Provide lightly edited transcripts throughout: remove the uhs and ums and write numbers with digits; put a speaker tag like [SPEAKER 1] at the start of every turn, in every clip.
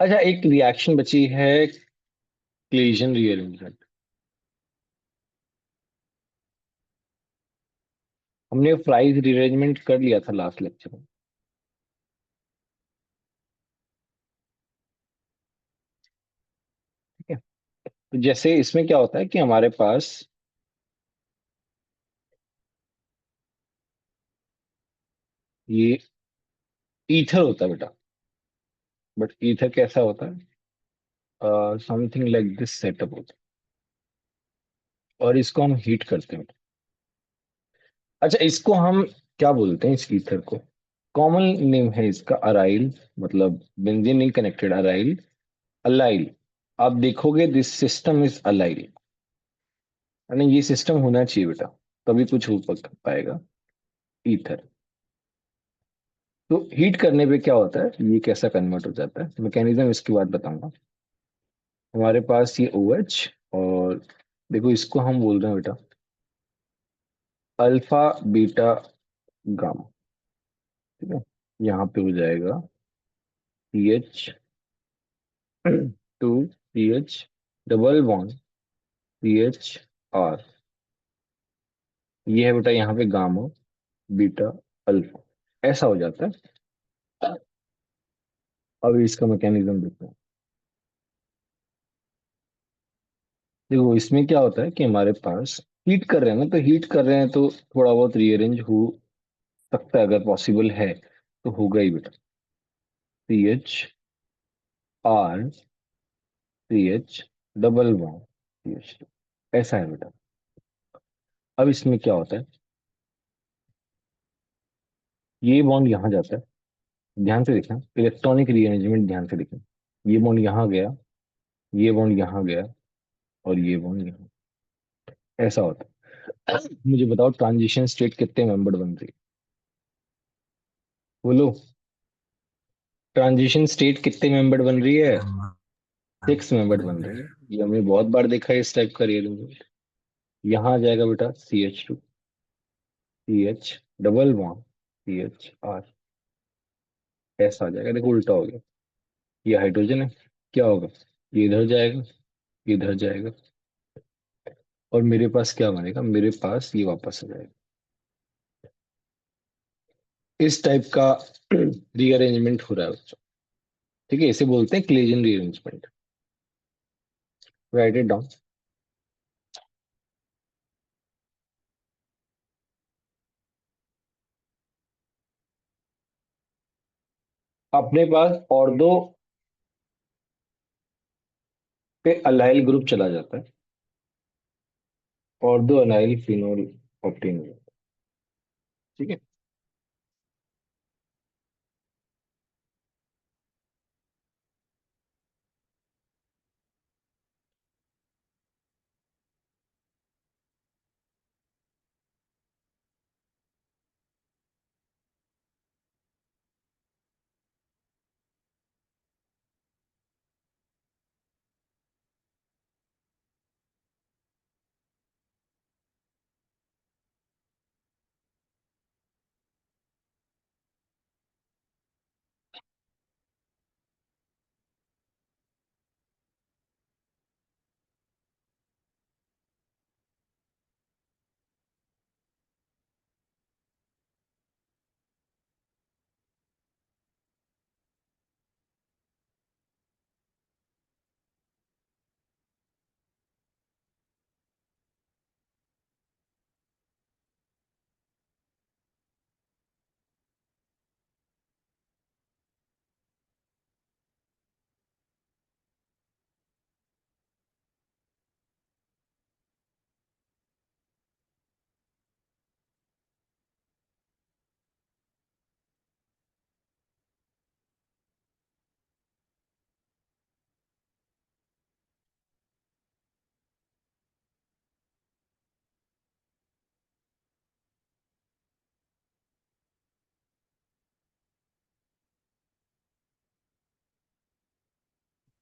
[SPEAKER 1] अच्छा, एक रिएक्शन बची है, क्लेजन रीअरेंजमेंट। हमने फ्राइज रीअरेंजमेंट कर लिया था लास्ट लेक्चर में। ठीक है। तो जैसे इसमें क्या होता है कि हमारे पास ये ईथर होता है बेटा। बट ईथर कैसा होता है? समथिंग लाइक दिस सेटअप होता है, और इसको हम हीट करते हैं। अच्छा, इसको हम क्या बोलते हैं, इस ईथर को? कॉमन नेम है इसका अराइल, मतलब बेंजीन नहीं कनेक्टेड, अराइल, अलाइल। आप देखोगे दिस सिस्टम इज अलाइल, यानी ये सिस्टम होना चाहिए बेटा, तभी कुछ हो पाएगा। ईथर। तो हीट करने पे क्या होता है, ये कैसा कन्वर्ट हो जाता है, मैकेनिज्म इसके बाद बताऊंगा। हमारे पास ये OH, और देखो इसको हम बोल रहे हैं बेटा अल्फा बीटा गामा। ठीक है। यहाँ पे हो जाएगा CH2 CH double bond CHR। ये है बेटा यहाँ पे गामा बीटा अल्फा, ऐसा हो जाता है। अब इसका मैकेनिज्म देखते हैं। देखो इसमें क्या होता है कि हमारे पास हीट कर रहे हैं ना, तो हीट कर रहे हैं तो थोड़ा बहुत रीअरेंज हो सकता है, अगर पॉसिबल है तो होगा ही बेटा। CHR CH double bond CH2, ऐसा है बेटा। अब इसमें क्या होता है, ये बॉन्ड यहाँ जाता है। ध्यान से देखना, इलेक्ट्रॉनिक रीअरेंजमेंट ध्यान से देखना। ये बॉन्ड यहाँ गया, ये बॉन्ड यहाँ गया, और ये बॉन्ड यहाँ, ऐसा होता है। मुझे बताओ ट्रांजिशन स्टेट कितने मेंबर बन रही है? बोलो। ट्रांजिशन स्टेट कितने मेंबर बन रही है?
[SPEAKER 2] हाँ।
[SPEAKER 1] 6 मेंबर बन रही है। ये हमने बहुत बार देखा है इस टाइप का रीअरेंजमेंट। यहाँ आ जाएगा बेटा CH2 CH double bond CHR, ऐसा आ जाएगा। देखो उल्टा हो गया, ये हाइड्रोजन है, क्या होगा, ये इधर जाएगा, ये इधर जाएगा, और मेरे पास क्या बनेगा, मेरे पास ये वापस आ जाएगा। इस टाइप का रीअरेंजमेंट हो रहा है बच्चों। ठीक है, इसे बोलते हैं Claisen rearrangement. Right it down. अपने पास और दो पे अलाइल ग्रुप चला जाता है, और दो अलाइल फिनोल ऑप्टेन हो जाता है। ठीक है।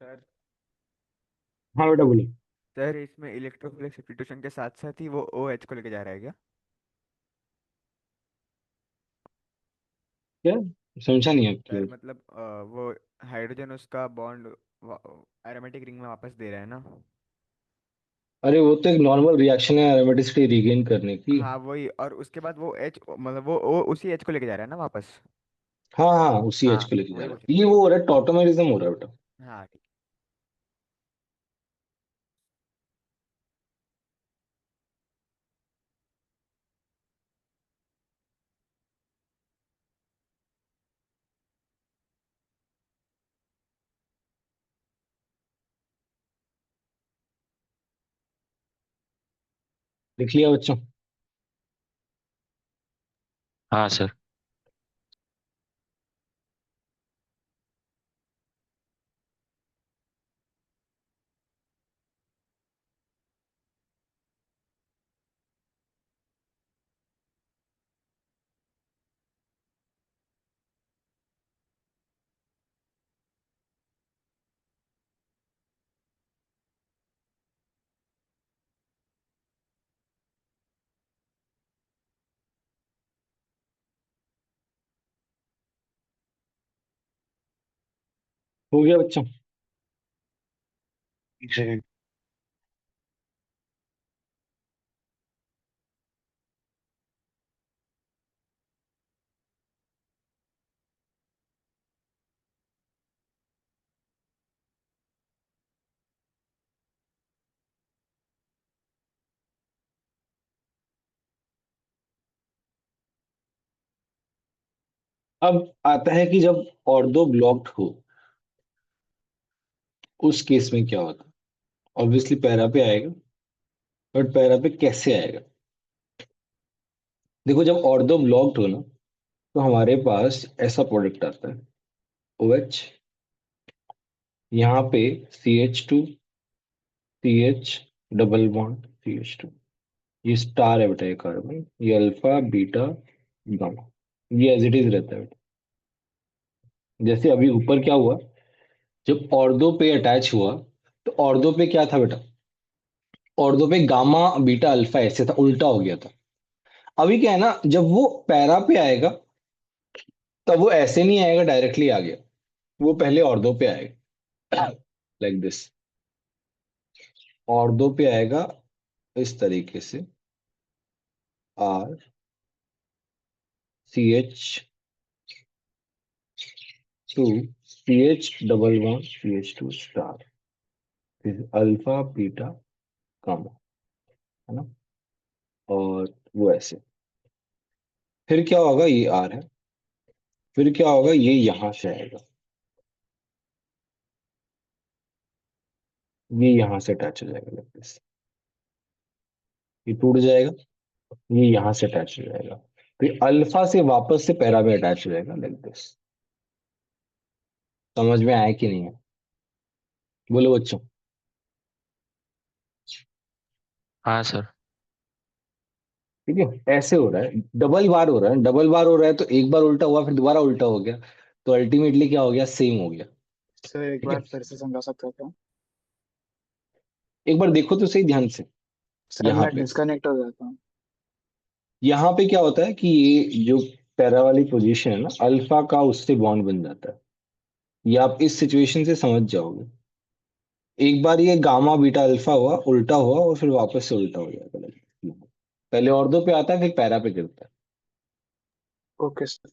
[SPEAKER 2] सर
[SPEAKER 1] हाँ बेटा बोलो।
[SPEAKER 2] सर इसमें इलेक्ट्रोफिलिक सब्स्टिट्यूशन के साथ साथ ही वो ओ एच को लेके जा रहा है क्या?
[SPEAKER 1] क्या? समझा नहीं आपकी
[SPEAKER 2] सर
[SPEAKER 1] बात।
[SPEAKER 2] मतलब वो हाइड्रोजन उसका बॉन्ड एरोमेटिक रिंग में वापस दे रहा है ना।
[SPEAKER 1] अरे वो तो एक नॉर्मल रिएक्शन है एरोमेटिसिटी रिगेन करने की।
[SPEAKER 2] हाँ वही, और उसके बाद वो एच मतलब वो उसी एच को लेके जा रहा है ना वापस।
[SPEAKER 1] हाँ हाँ, उसी एच
[SPEAKER 2] हाँ
[SPEAKER 1] को लेके जा
[SPEAKER 2] वही
[SPEAKER 1] रहा
[SPEAKER 2] पूछ
[SPEAKER 1] है, ये वो हो रहा है, टॉटोमेरिज्म हो रहा है बेटा।
[SPEAKER 2] रहा हाँ ठीक।
[SPEAKER 1] लिख लिया बच्चों?
[SPEAKER 3] हाँ सर।
[SPEAKER 1] हो गया बच्चों?
[SPEAKER 3] एक सेकंड।
[SPEAKER 1] अब आता है कि जब ऑर्डो ब्लॉक्ड हो उस केस में क्या होता है। ऑब्वियसली पैरा पे आएगा, बट पैरा पे कैसे आएगा? देखो, जब ऑर्डो ब्लॉक्ड हो ना, तो हमारे पास ऐसा प्रोडक्ट आता है, ओ एच, यहाँ पे CH2, CH double bond CH2, ये स्टार है बेटा, ये कार्बन, ये अल्फा बीटा गामा, ये एज इट इज रहता है बेटा। जैसे अभी ऊपर क्या हुआ, जब ऑर्दो पे अटैच हुआ, तो ऑर्दो पे क्या था बेटा, ऑर्दो पे गामा बीटा अल्फा ऐसे था, उल्टा हो गया था। अभी क्या है ना, जब वो पैरा पे आएगा, तब वो ऐसे नहीं आएगा डायरेक्टली आ गया, वो पहले ऑर्दो पे आएगा, लाइक दिस, ऑर्दो पे आएगा इस तरीके से, R CH2, CH double one CH2 star, फिर अल्फा बीटा गामा, है ना, और वो ऐसे। फिर क्या होगा, ये R है, फिर क्या होगा, ये यहां से आएगा, ये यहां से अटैच हो जाएगा लाइक दिस, ये टूट जाएगा, ये यहां से अटैच हो जाएगा, फिर अल्फा से वापस से पैरा में अटैच हो जाएगा लाइक दिस। समझ में आया कि नहीं है? बोलो बच्चों।
[SPEAKER 3] हाँ सर।
[SPEAKER 1] ठीक है, ऐसे हो रहा है, डबल बार हो रहा है, डबल बार हो रहा है, तो एक बार उल्टा हुआ फिर दोबारा उल्टा हो गया, तो अल्टीमेटली क्या हो गया, सेम हो गया।
[SPEAKER 4] सर एक
[SPEAKER 1] ठीक है,
[SPEAKER 4] बार फिर से समझा सकते हो क्या?
[SPEAKER 1] एक बार देखो तो सही ध्यान से।
[SPEAKER 4] सर
[SPEAKER 1] यहाँ
[SPEAKER 4] मैं
[SPEAKER 1] पे,
[SPEAKER 4] डिस्कनेक्ट हो जाता हूँ।
[SPEAKER 1] यहाँ पे क्या होता है कि ये जो पैरा वाली पोजीशन है ना, अल्फा का उससे बॉन्ड बन जाता है, ये आप इस सिचुएशन से समझ जाओगे। एक बार ये गामा बीटा अल्फा हुआ, उल्टा हुआ, और फिर वापस से उल्टा हो जाएगा like, पहले ऑर्दो पे आता है फिर पैरा पे गिरता है।
[SPEAKER 4] Okay sir.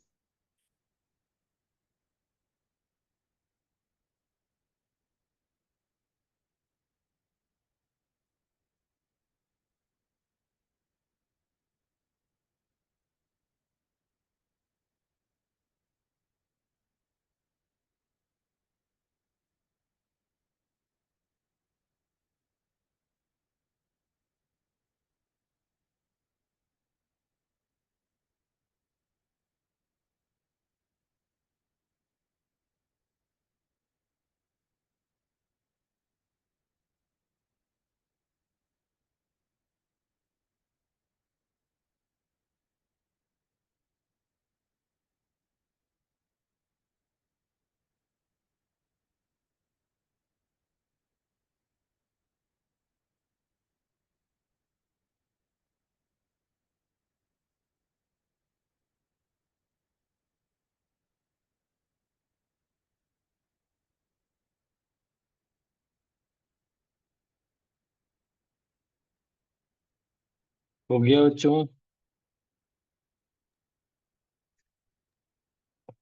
[SPEAKER 1] हो गया बच्चों?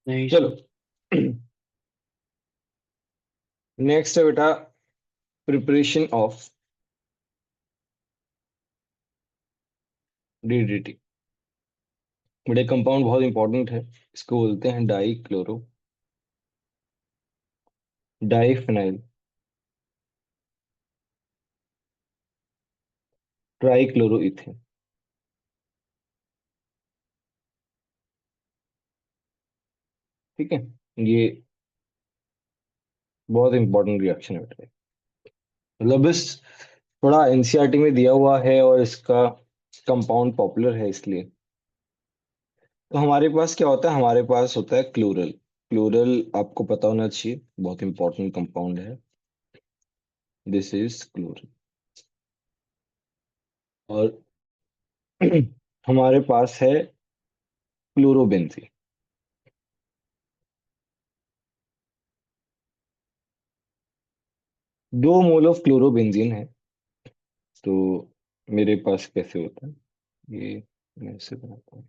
[SPEAKER 3] नहीं
[SPEAKER 1] चलो।
[SPEAKER 3] सर।
[SPEAKER 1] नेक्स्ट है बेटा, प्रिपरेशन ऑफ डीडीटी। बड़े कंपाउंड बहुत इंपॉर्टेंट है, इसको बोलते हैं डाइफिनाइल ट्राइक्लोरोइथेन। ठीक है, ये बहुत इंपॉर्टेंट रिएक्शन है बेटा। मतलब इस थोड़ा एनसीईआरटी में दिया हुआ है और इसका कंपाउंड पॉपुलर है इसलिए। तो हमारे पास क्या होता है, हमारे पास होता है क्लोरल। क्लोरल आपको पता होना चाहिए, बहुत इंपॉर्टेंट कंपाउंड है। This is chloral. और हमारे पास है क्लोरोबेंजीन। दो मोल ऑफ क्लोरोबेंजीन है। तो मेरे पास कैसे होता है ये, मैं ऐसे बनाता हूँ।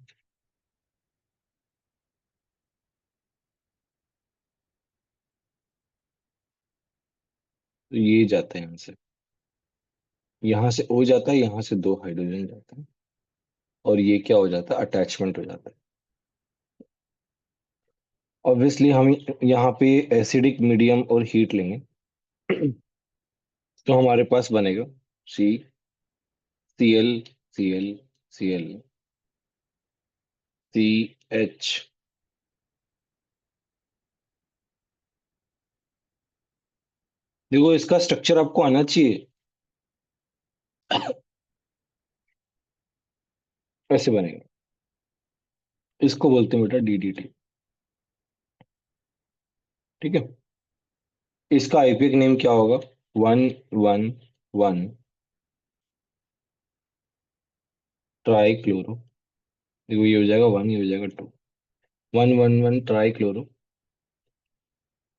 [SPEAKER 1] तो ये जाता है यहाँ से O जाता है, यहाँ से दो हाइड्रोजन जाता है, और ये क्या हो जाता है, अटैचमेंट हो जाता है। ऑब्वियसली हम यहाँ पे एसिडिक मीडियम और हीट लेंगे। तो हमारे पास बनेगा Cl, Cl, Cl, CH। देखो इसका स्ट्रक्चर आपको आना चाहिए। ऐसे बनेगा, इसको बोलते हैं बेटा डीडीटी। ठीक है, इसका आईपीएक नेम क्या होगा, 111 ट्राई क्लोरो। देखो ये हो जाएगा 1, ये हो जाएगा 2। 111 ट्राई क्लोरो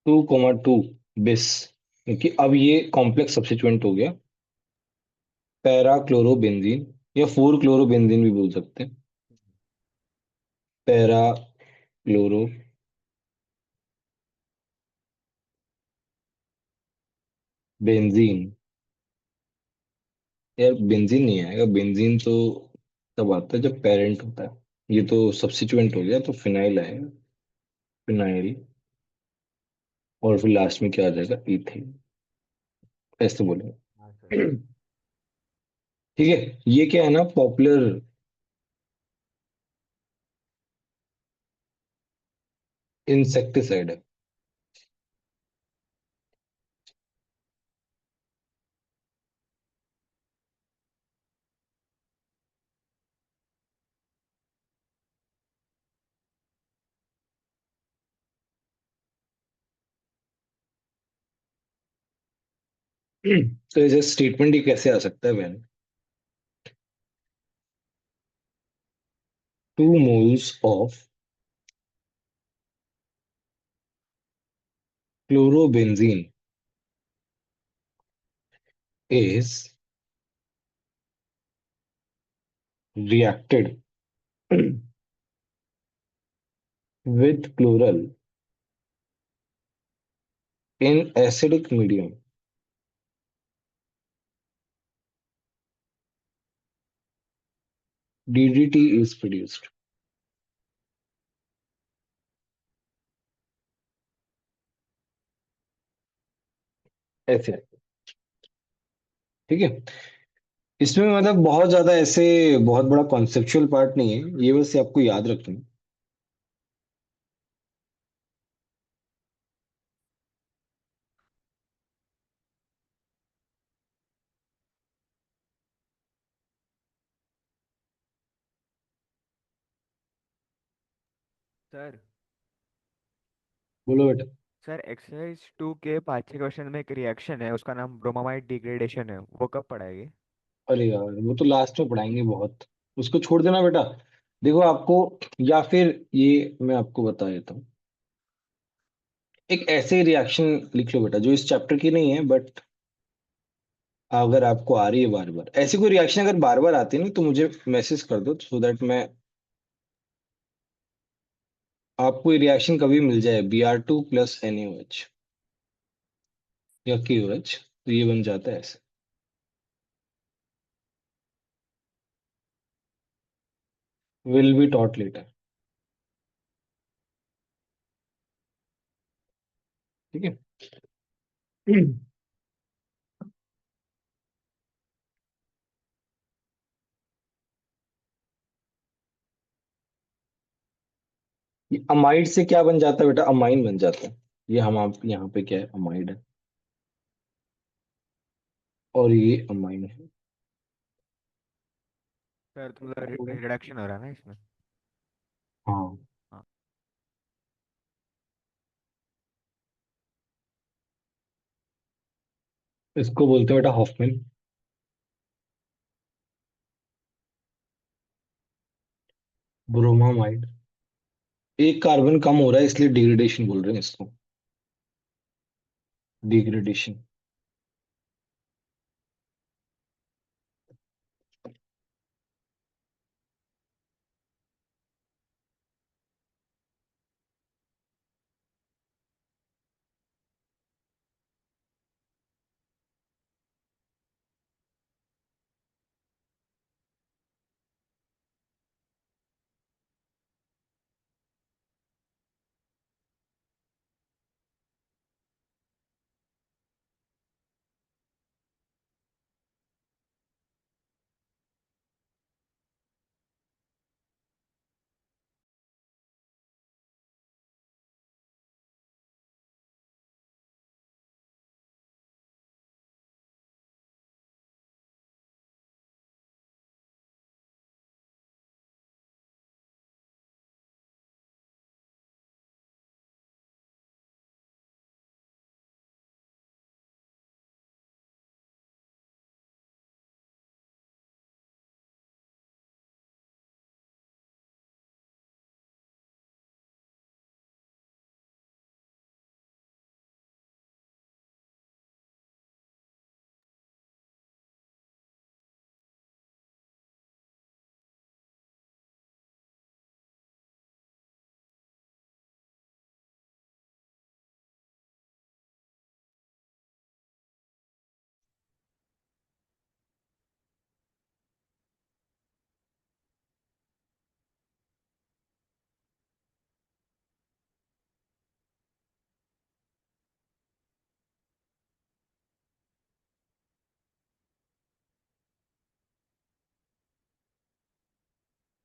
[SPEAKER 1] 2,2 बिस, क्योंकि अब ये कॉम्प्लेक्स सब्स्टिट्यूएंट हो गया। पैरा क्लोरोबेंजीन, या 4 क्लोरोबेंजीन भी बोल सकते हैं। Para chloro benzene. यार बेंजीन नहीं आएगा, बेंजीन तो तब आता है जब पेरेंट होता है। ये तो सब्स्टिट्यूएंट हो गया, तो फिनाइल आएगा, फिनाइल। और फिर लास्ट में क्या आ जाएगा, इथेन। ऐसे बोलेंगे।
[SPEAKER 2] हाँ सर।
[SPEAKER 1] ठीक है, ये क्या है ना, पॉपुलर इंसेक्टिसाइड है। तो एज स्टेटमेंट ये कैसे आ सकता है when, 2 moles of chlorobenzene is reacted with chloral in acidic medium, DDT is produced। ऐसे है, ठीक है। इसमें मतलब बहुत ज्यादा ऐसे बहुत बड़ा कॉन्सेप्चुअल पार्ट नहीं है, ये बस आपको याद रखना है।
[SPEAKER 2] सर
[SPEAKER 1] बोलो बेटा।
[SPEAKER 2] सर एक्सरसाइज 2 के 5 क्वेश्चन में एक रिएक्शन है, उसका नाम ब्रोमामाइड डिग्रेडेशन है, वो कब पढ़ाएंगे?
[SPEAKER 1] अरे यार वो तो लास्ट में पढ़ाएंगे बहुत, उसको छोड़ देना बेटा। देखो आपको, या फिर ये मैं आपको बता देता हूँ, एक ऐसे रिएक्शन लिख लो बेटा जो इस चैप्टर की नहीं है, बट अगर आपको आ रही है बार बार ऐसी कोई रिएक्शन, अगर बार बार आती है ना, तो मुझे मैसेज कर दो सो दैट मैं आपको ये रिएक्शन कभी मिल जाए Br2 + NaOH या KOH, तो ये बन जाता है ऐसे। Will be taught later. ठीक है। ये अमाइड से क्या बन जाता है बेटा? अमाइन बन जाता है। ये हम आप यहाँ पे क्या है, अमाइड है, और ये अमाइन है।
[SPEAKER 2] सर तो मतलब रिडक्शन हो रहा है ना इसमें।
[SPEAKER 1] हाँ,
[SPEAKER 2] हाँ।
[SPEAKER 1] इसको बोलते हैं बेटा हॉफमैन। ब्रोमामाइड। एक कार्बन कम हो रहा है इसलिए डिग्रेडेशन बोल रहे हैं इसको, डिग्रेडेशन।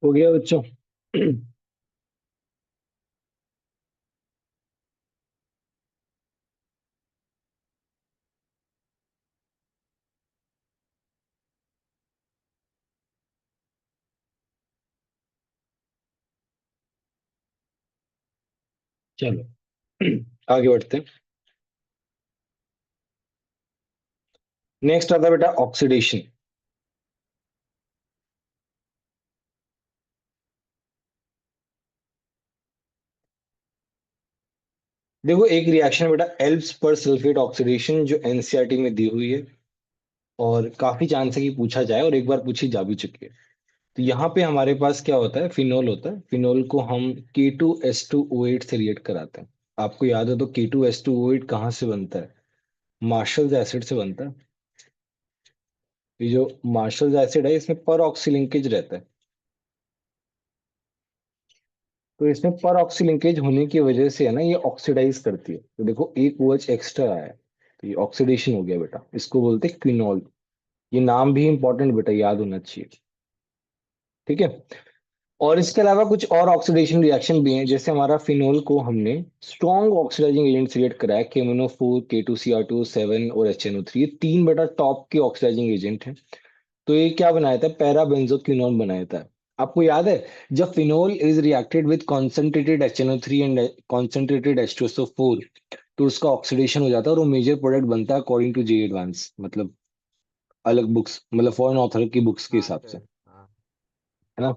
[SPEAKER 1] हो गया बच्चों? चलो आगे बढ़ते हैं। नेक्स्ट आता है बेटा ऑक्सीडेशन। देखो एक रिएक्शन बेटा एल्प्स पर सल्फेट ऑक्सीडेशन, जो एनसीईआरटी में दी हुई है, और काफी चांस है कि पूछा जाए, और एक बार पूछी जा भी चुकी है। तो यहाँ पे हमारे पास क्या होता है, फिनोल होता है। फिनोल को हम K2S2O8 से रिएक्ट कराते हैं। आपको याद है तो K2S2O8 कहाँ से बनता है? मार्शल्स एसिड से बनता है। ये जो मार्शल्स एसिड है इसमें पर ऑक्सी लिंकेज रहता है। तो इसमें पर ऑक्सी लिंकेज होने की वजह से है ना, ये ऑक्सीडाइज करती है। तो देखो एक OH एक्स्ट्रा आया है, तो ये ऑक्सीडेशन हो गया बेटा, इसको बोलते हैं क्विनोल। ये नाम भी इंपॉर्टेंट बेटा, याद होना चाहिए। ठीक है। और इसके अलावा कुछ और ऑक्सीडेशन रिएक्शन भी हैं, जैसे हमारा फिनोल को हमने स्ट्रॉन्ग ऑक्सीडाइजिंग एजेंट से रिएक्ट कराया, KMnO4, K2Cr2 7 और HNO3। ये तीन बेटा टॉप के ऑक्सीडाइजिंग एजेंट हैं। तो ये क्या बनाया था? पैरा बेंजोक्विनोन बनाया था। आपको याद है, जब phenol is reacted with concentrated HNO3 and concentrated H2SO4, तो उसका ऑक्सीडेशन हो जाता है और वो मेजर प्रोडक्ट बनता है अकॉर्डिंग टू जे एडवांस, मतलब अलग बुक्स, मतलब फॉरेन ऑथर की बुक्स के
[SPEAKER 2] हाँ
[SPEAKER 1] हिसाब से,
[SPEAKER 2] सर। हाँ।
[SPEAKER 1] है ना?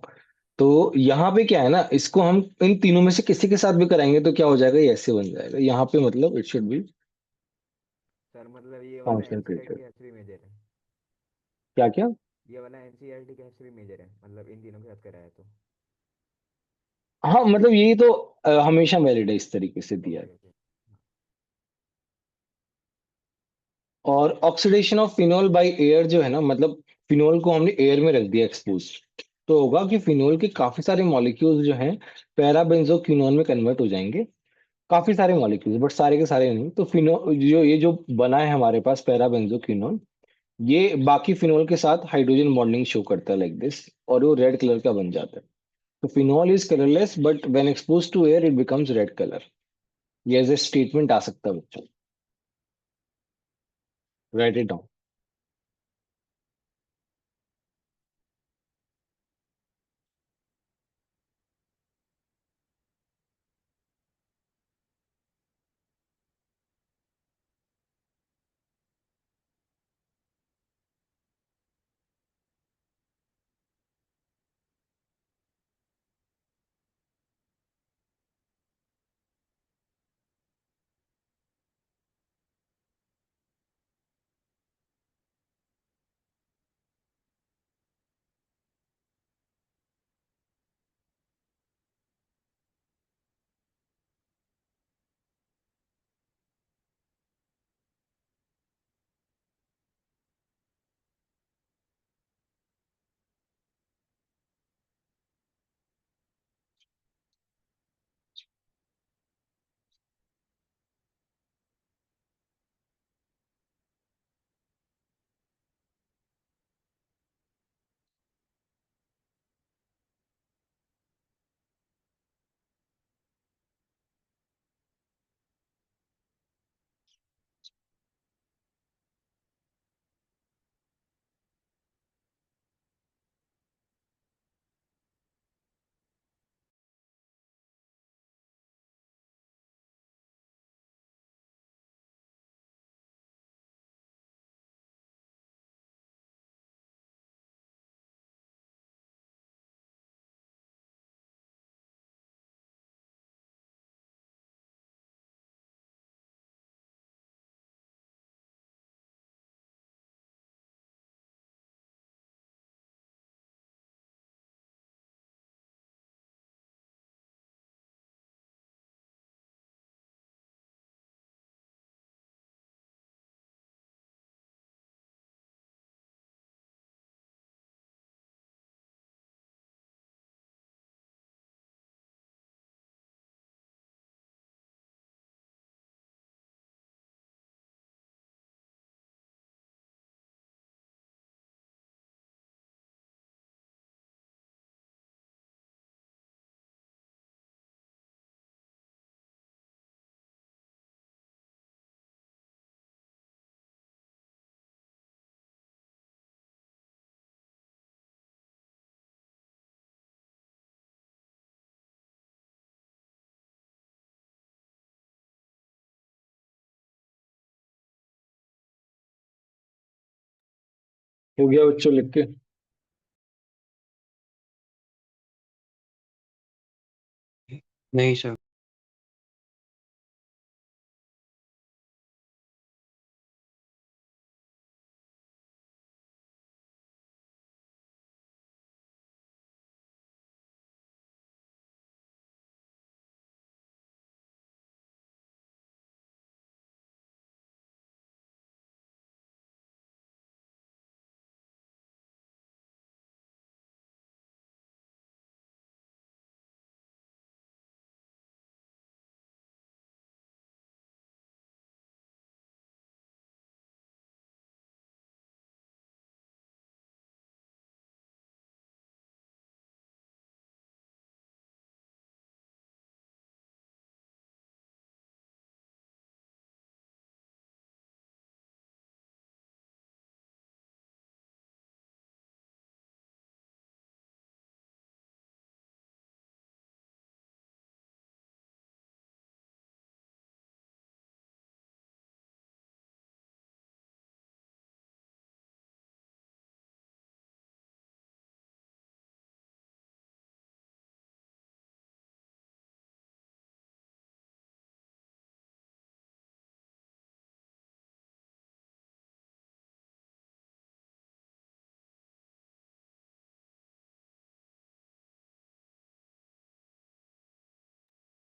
[SPEAKER 1] तो यहाँ पे क्या है ना, इसको हम इन तीनों में से किसी के साथ भी कराएंगे तो क्या हो जाएगा, ये ऐसे बन जाएगा। यहाँ पे मतलब इट शुड बी
[SPEAKER 2] सर मतलब ये वाला एनसीईआरटी
[SPEAKER 1] कॉन्सेंट्रेटेड।
[SPEAKER 2] असली मेजर है।
[SPEAKER 1] क्या क्या?
[SPEAKER 2] ये वाला एनसीईआरटी केमिस्ट्री मेजर है, मतलब इन तीनों के साथ कराया तो।
[SPEAKER 1] हाँ मतलब यही तो हमेशा वैलिड है, इस तरीके से दिया है।
[SPEAKER 2] Okay okay.
[SPEAKER 1] और oxidation of phenol by air जो है ना, मतलब फिनोल को हमने एयर में रख दिया एक्सपोज, तो होगा कि फिनोल के काफी सारे मॉलिक्यूल्स जो हैं पैराबेंजोक्विनोन में कन्वर्ट हो जाएंगे। काफी सारे मॉलिक्यूल्स, बट सारे के सारे नहीं। तो फिनो जो ये जो बना है हमारे पास पैराबेंजोक्विनोन, ये बाकी फिनोल के साथ हाइड्रोजन बॉन्डिंग शो करता है लाइक दिस, और वो रेड कलर का बन जाता है। तो phenol is colourless but when expose to air it becomes red colour. ये एज ए स्टेटमेंट आ सकता है बच्चों। Write it down. हो गया बच्चों लिख के?
[SPEAKER 3] नहीं सर।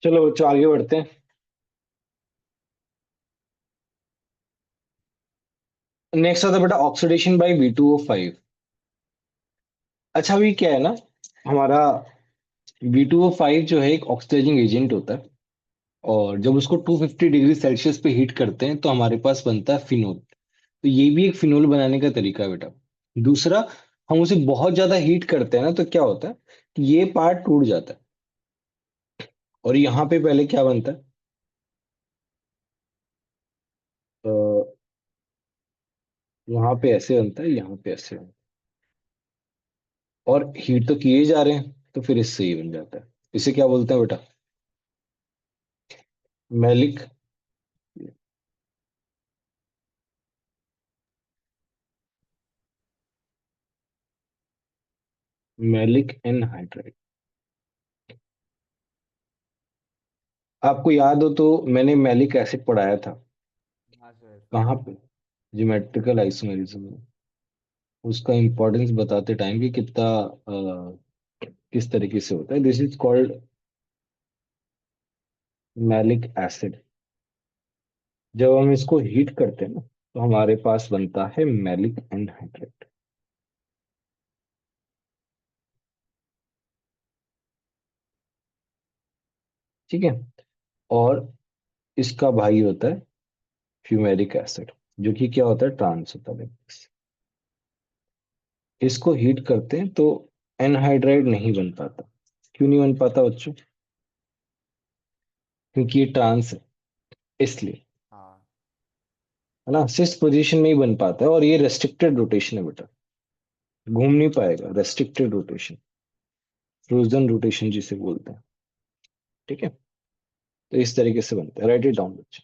[SPEAKER 1] चलो बच्चों आगे बढ़ते हैं। नेक्स्ट आता है बेटा ऑक्सीडेशन बाय B2O5। अच्छा अभी क्या है ना, हमारा B2O5 जो है एक ऑक्सीडाइजिंग एजेंट होता है, और जब उसको 250 डिग्री सेल्सियस पे हीट करते हैं तो हमारे पास बनता है फिनोल। तो ये भी एक फिनोल बनाने का तरीका है बेटा। दूसरा, हम उसे बहुत ज्यादा हीट करते हैं ना तो क्या होता है कि ये पार्ट टूट जाता है, और यहाँ पे पहले क्या बनता है, तो यहाँ पे ऐसे बनता है, यहाँ पे ऐसे बनता है, और हीट तो किए जा रहे हैं तो फिर इससे ही बन जाता है। इसे क्या बोलते हैं बेटा, मैलिक, मैलिक एनहाइड्राइड। आपको याद हो तो मैंने मैलिक एसिड पढ़ाया था,
[SPEAKER 2] हाँ सर।
[SPEAKER 1] कहाँ पे, ज्योमेट्रिकल आइसोमेरिज्म में। उसका इंपॉर्टेंस बताते टाइम कि कितना किस तरीके से होता है। This is called malic acid. जब हम इसको हीट करते हैं ना तो हमारे पास बनता है मैलिक एनहाइड्राइड। ठीक है। और इसका भाई होता है फ्यूमेरिक एसिड, जो कि क्या होता है, ट्रांस होता है। इसको हीट करते हैं तो एनहाइड्राइड नहीं बन पाता। क्यों नहीं बन पाता बच्चों, क्योंकि ये ट्रांस है, इसलिए।
[SPEAKER 2] हाँ।
[SPEAKER 1] है ना, सिक्स पोजीशन में ही बन पाता है, और ये रेस्ट्रिक्टेड रोटेशन है बेटा, घूम नहीं पाएगा, रेस्ट्रिक्टेड रोटेशन, फ्रोजन रोटेशन जिसे बोलते हैं। ठीक है, तो इस तरीके से बनता है, राइट इट डाउन बच्चे।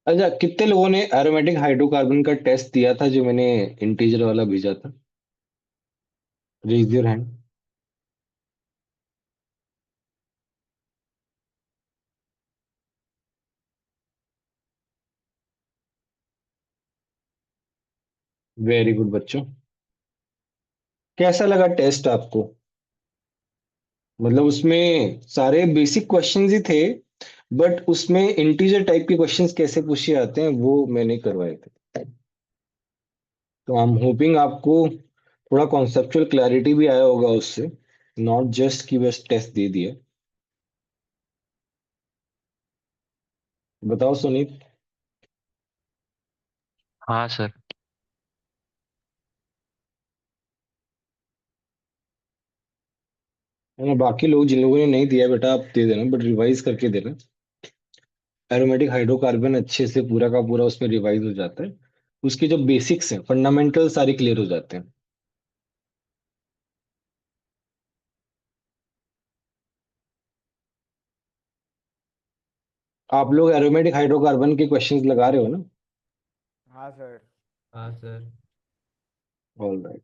[SPEAKER 1] अच्छा, कितने लोगों ने एरोमेटिक हाइड्रोकार्बन का टेस्ट दिया था जो मैंने इंटीजर वाला भेजा था, raise your hand. Very good बच्चों। कैसा लगा टेस्ट आपको, मतलब उसमें सारे बेसिक क्वेश्चंस ही थे, बट उसमें इंटीजर टाइप के क्वेश्चंस कैसे पूछे जाते हैं वो मैंने करवाए थे। तो आई एम होपिंग आपको थोड़ा कॉन्सेप्चुअल क्लैरिटी भी आया होगा उससे, नॉट जस्ट कि बस टेस्ट दे दिया। बताओ सुनीत।
[SPEAKER 3] हाँ सर।
[SPEAKER 1] है ना, बाकी लोग जिन लोगों ने नहीं दिया बेटा आप दे देना, बट रिवाइज करके देना। एरोमेटिक हाइड्रोकार्बन अच्छे से पूरा का पूरा उसमें रिवाइज हो जाता है, उसके जो बेसिक्स हैं, फंडामेंटल सारे क्लियर हो जाते हैं। आप लोग एरोमेटिक हाइड्रोकार्बन के क्वेश्चंस लगा रहे हो ना।
[SPEAKER 2] हाँ सर।
[SPEAKER 3] हाँ सर।
[SPEAKER 1] All right.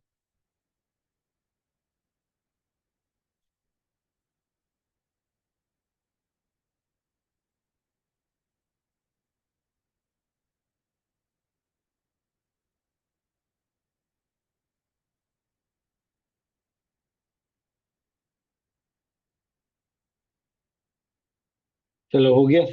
[SPEAKER 1] चलो हो गया।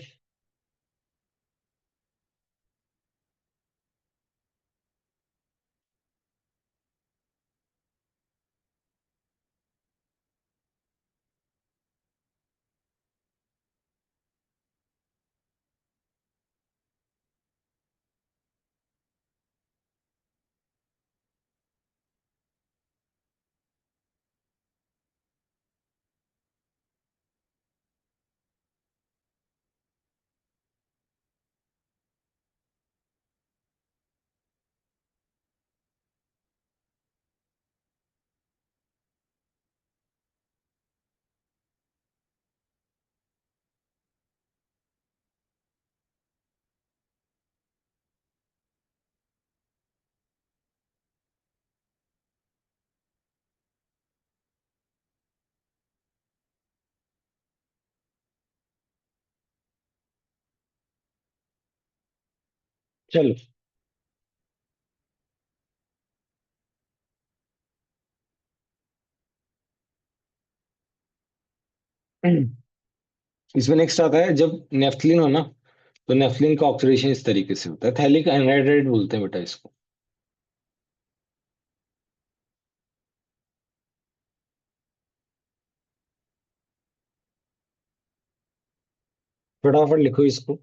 [SPEAKER 1] चलो। इसमें नेक्स्ट आता है, जब नेफ्थलीन हो ना, तो नेफ्थलीन का ऑक्सीडेशन इस तरीके से होता है, थैलिक एनहाइड्राइड बोलते हैं बेटा इसको। फटाफट लिखो इसको।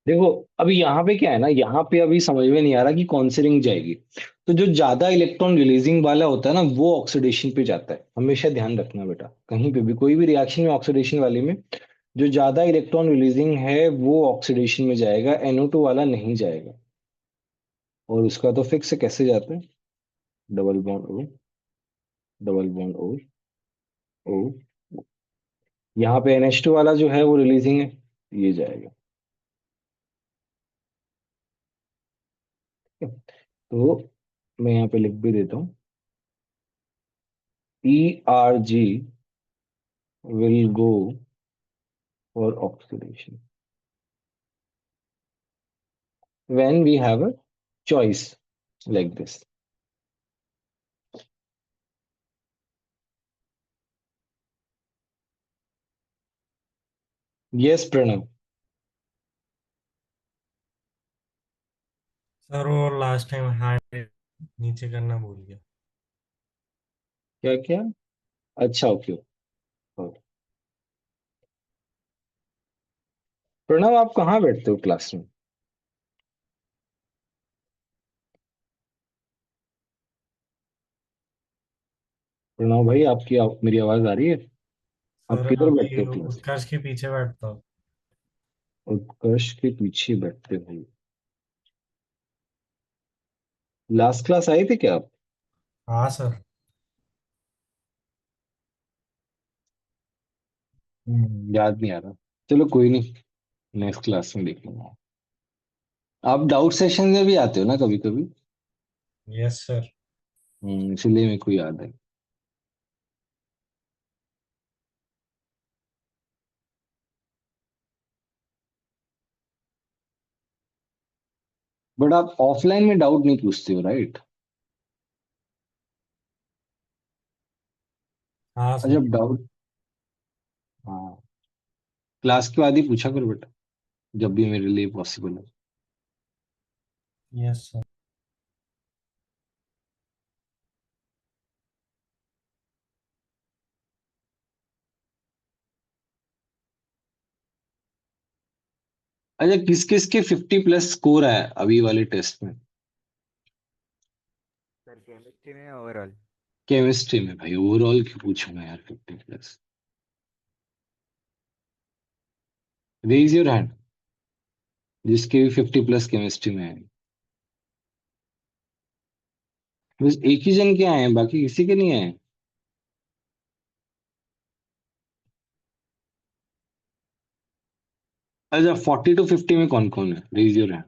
[SPEAKER 1] देखो, अभी यहाँ पे क्या है ना, यहाँ पे अभी समझ में नहीं आ रहा कि कौन सी रिंग जाएगी। तो जो ज्यादा इलेक्ट्रॉन रिलीजिंग वाला होता है ना, वो ऑक्सीडेशन पे जाता है, हमेशा ध्यान रखना बेटा, कहीं पे भी कोई भी रिएक्शन में ऑक्सीडेशन वाले में जो ज्यादा इलेक्ट्रॉन रिलीजिंग है वो ऑक्सीडेशन में जाएगा, NO2 वाला नहीं जाएगा। और उसका तो फिक्स है, कैसे जाता है, double bond O, double bond O, O. यहाँ पे NH2 वाला जो है वो रिलीजिंग है, ये जाएगा। तो मैं यहाँ पे लिख भी देता हूँ, ERG will go for oxidation when we have a choice like this. Yes, Pranav.
[SPEAKER 5] Sir वो लास्ट टाइम हैंड नीचे करना भूल गया।
[SPEAKER 1] क्या क्या? अच्छा, ओके। प्रणव, आप कहाँ बैठते हो क्लास में? प्रणव भाई, मेरी आवाज आ रही है? आप
[SPEAKER 5] सर
[SPEAKER 1] किधर बैठते
[SPEAKER 5] अभी
[SPEAKER 1] हो क्लास में?
[SPEAKER 5] उत्कर्ष के पीछे बैठता हूँ।
[SPEAKER 1] उत्कर्ष के पीछे बैठते हो? लास्ट क्लास आए थे क्या आप?
[SPEAKER 5] हाँ सर।
[SPEAKER 1] याद नहीं आ रहा। चलो कोई नहीं, नेक्स्ट क्लास में देख लूंगा। आप डाउट सेशन में भी आते हो ना कभी कभी?
[SPEAKER 5] Yes sir.
[SPEAKER 1] इसलिए मेरे को याद है। बट आप ऑफलाइन में डाउट नहीं पूछते हो, राइट?
[SPEAKER 5] हाँ
[SPEAKER 1] और
[SPEAKER 5] सर।
[SPEAKER 1] जब डाउट, हाँ, क्लास के बाद ही पूछा करो बेटा, जब भी मेरे लिए पॉसिबल हो।
[SPEAKER 5] Yes sir.
[SPEAKER 1] अच्छा, किस किस के 50+ स्कोर है अभी वाले टेस्ट में?
[SPEAKER 2] सर केमिस्ट्री में ओवरऑल।
[SPEAKER 1] केमिस्ट्री में? भाई ओवरऑल क्यों पूछूंगा यार, 50+। रेज योर हैंड, जिसके भी 50+ केमिस्ट्री में है। बस एक ही जन के आए हैं, बाकी किसी के नहीं आए? अच्छा, 40 to 50 में कौन कौन है, रेज योर हैंड।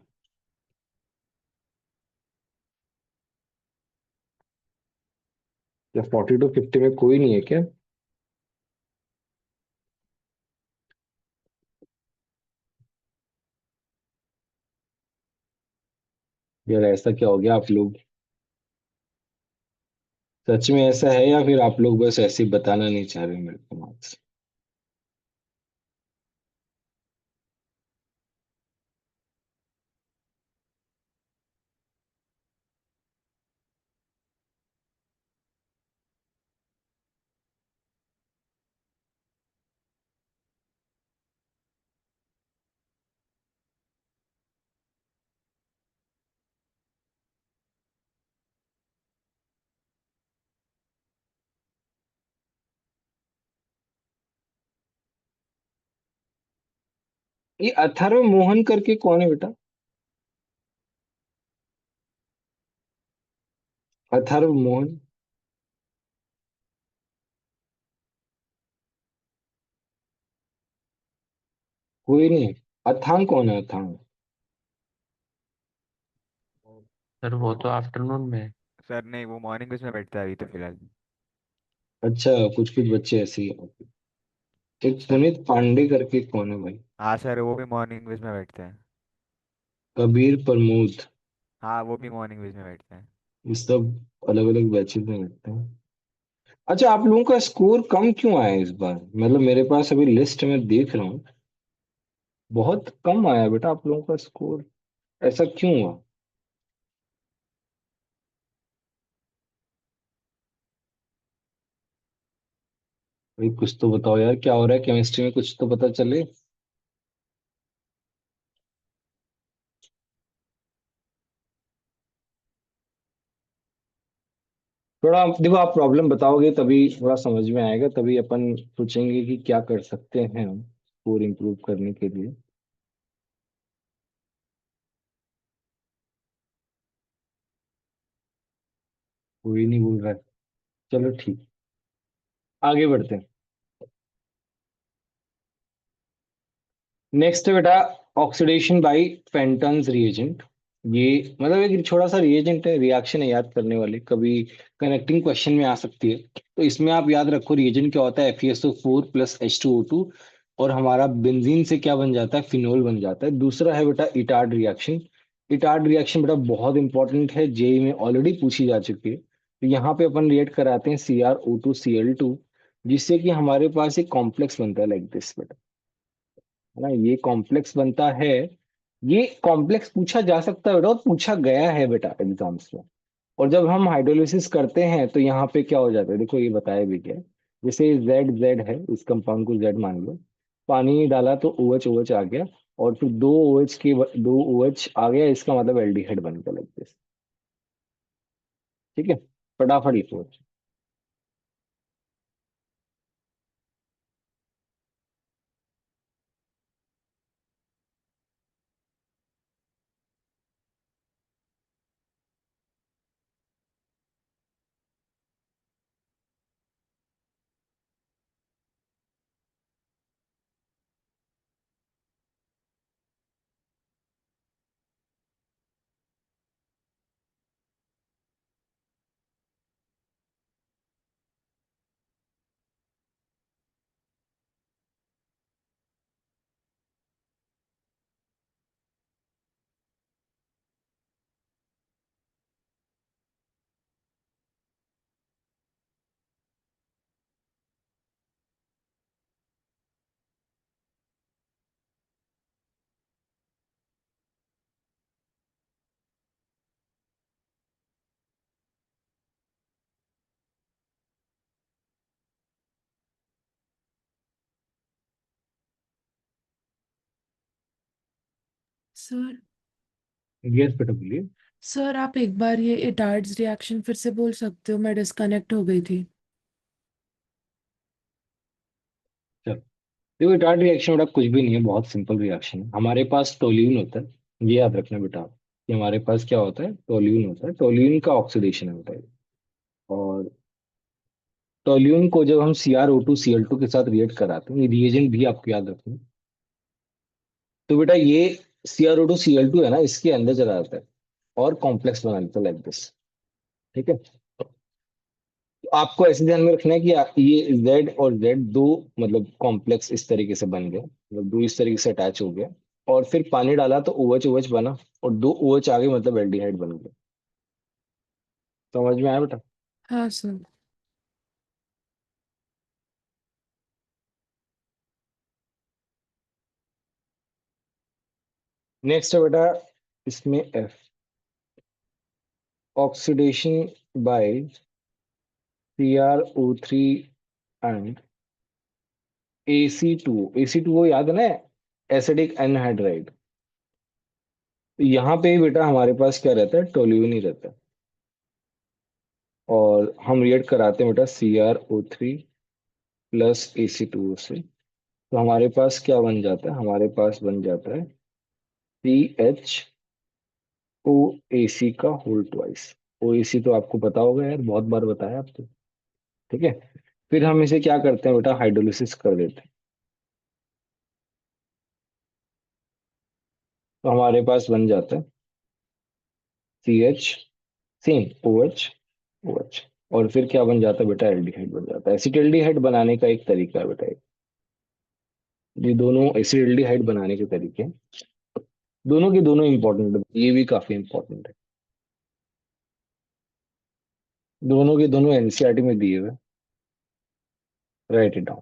[SPEAKER 1] या 40 to 50 में कोई नहीं है क्या? यार ऐसा क्या हो गया, आप लोग सच में ऐसा है, या फिर आप लोग बस ऐसे ही बताना नहीं चाह रहे मेरे को मार्क्स? ये अथर्व मोहन करके कौन है बेटा? अथर्व मोहन। कोई नहीं। अथांग कौन है अथांग?
[SPEAKER 3] सर वो तो आफ्टरनून में है।
[SPEAKER 2] सर नहीं, वो मॉर्निंग में बैठता है अभी तो फिलहाल।
[SPEAKER 1] अच्छा, कुछ कुछ बच्चे ऐसे ही हैं। एक
[SPEAKER 2] सर
[SPEAKER 1] पुनीत पांडे करके कौन है भाई?
[SPEAKER 2] हाँ सर, वो भी मॉर्निंग में बैठते हैं।
[SPEAKER 1] कबीर प्रमोद।
[SPEAKER 2] हाँ, वो भी मॉर्निंग में बैठते हैं।
[SPEAKER 1] ये सब अलग अलग बैचेस में लगते हैं। अच्छा, आप लोगों का स्कोर कम क्यों आया इस बार? मतलब मेरे पास अभी लिस्ट में देख रहा हूँ, बहुत कम आया बेटा आप लोगों का स्कोर। ऐसा क्यों हुआ? भाई कुछ तो बताओ यार, क्या हो रहा है केमिस्ट्री में, कुछ तो पता चले। थोड़ा देखो, आप प्रॉब्लम बताओगे तभी थोड़ा समझ में आएगा, तभी अपन सोचेंगे कि क्या कर सकते हैं हम स्कोर इम्प्रूव करने के लिए। कोई नहीं बोल रहा है। चलो ठीक, आगे बढ़ते हैं। नेक्स्ट है बेटा, ऑक्सीडेशन बाय फेंटन्स रिएजेंट। ये मतलब एक छोटा सा रिएजेंट है, रिएक्शन है, याद करने वाले, कभी कनेक्टिंग क्वेश्चन में आ सकती है। तो इसमें आप याद रखो रिएजेंट क्या होता है, FeSO4 प्लस H2O2, और हमारा बेंजीन से क्या बन जाता है, फिनोल बन जाता है। दूसरा है बेटा इटार्ड रिएक्शन। इटार्ड रिएक्शन बेटा बहुत इंपॉर्टेंट है, जेई में ऑलरेडी पूछी जा चुकी है। तो यहाँ पे अपन रिएक्ट कराते हैं CrO2Cl2, जिससे कि हमारे पास एक कॉम्प्लेक्स बनता है लाइक दिस बेटा, है ना, ये कॉम्प्लेक्स बनता है। ये कॉम्प्लेक्स पूछा जा सकता है बेटा, और पूछा गया है बेटा एग्जाम्स में। और जब हम हाइड्रोलिसिस करते हैं तो यहाँ पे क्या हो जाता है, देखो ये बताया भी गया है। जैसे जेड जेड है, इस कंपाउंड को जेड मान लो, पानी डाला तो OH OH आ गया, और फिर दो OH आ गया, इसका मतलब एल्डिहाइड बन गया लाइक दिस। ठीक है, फटाफट लिखो।
[SPEAKER 6] सर।
[SPEAKER 1] यस बेटा बोलिए।
[SPEAKER 6] सर आप एक बार ये इटार्ड्स रिएक्शन फिर से बोल सकते हो, मैं डिस्कनेक्ट हो गई थी।
[SPEAKER 1] चलो, देखो रिटार्ड रिएक्शन बेटा कुछ भी नहीं है, बहुत सिंपल रिएक्शन है। हमारे पास टोल्यून होता है, ये याद रखना बेटा कि हमारे पास क्या होता है, टोल्यून होता है। टोल्यून का ऑक्सीडेशन है बेटा ये। और टोल्यून को जब हम CrO2Cl2 के साथ रिएक्ट कराते हैं, ये रिएजेंट भी आपको याद रखना। तो बेटा ये CrO2Cl2 है ना, इसके अंदर चला जाता है और कॉम्प्लेक्स बना देता है लाइक दिस। ठीक है, तो आपको ऐसे ध्यान में रखना है कि ये Z और Z दो, मतलब कॉम्प्लेक्स इस तरीके से बन गए, मतलब दो इस तरीके से अटैच हो गया, और फिर पानी डाला तो OH OH बना, और दो OH आ गए, मतलब एल्डिहाइड बन गया। समझ में आया बेटा?
[SPEAKER 6] हाँ सर।
[SPEAKER 1] नेक्स्ट है बेटा, इसमें F, oxidation bye CrO3 and AC2O याद है ना, एसिडिक एनहाइड्राइड। तो यहाँ पे ही बेटा हमारे पास क्या रहता है, टोल्यून ही रहता है, और हम रिएक्ट कराते हैं बेटा CrO3 प्लस AC2O से। तो हमारे पास क्या बन जाता है, हमारे पास बन जाता है CHOAC का होल ट्वाइस। OAC तो आपको पता होगा यार, बहुत बार बताया आपको। ठीक है, फिर हम इसे क्या करते हैं बेटा, हाइड्रोलिसिस कर देते हैं। तो हमारे पास बन जाता है CH, सेम OH, OH। और फिर क्या बन जाता है बेटा, एल्डिहाइड बन जाता है। एसिटिल्डिहाइड बनाने का एक तरीका है बेटा ये दोनों एसिटिल्डिहाइड बनाने के तरीके हैं। दोनों के दोनों इंपॉर्टेंट है, ये भी काफी इंपॉर्टेंट है। दोनों के दोनों एनसीईआरटी में दिए हुए, राइट इट डाउन।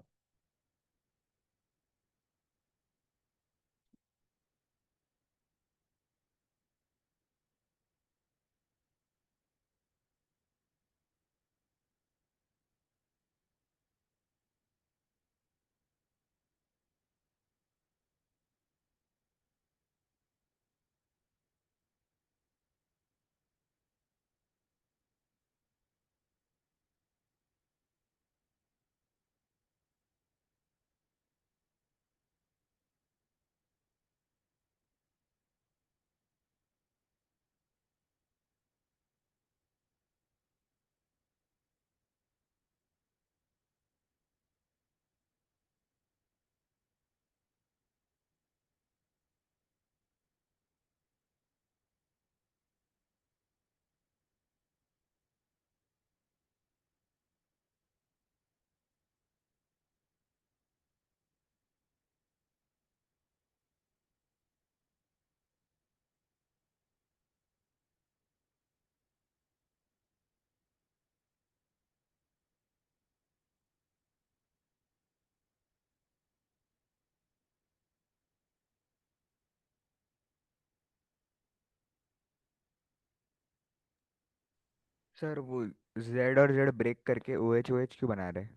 [SPEAKER 2] सर वो जेड और जेड ब्रेक करके ओ एच क्यों बना रहे हैं?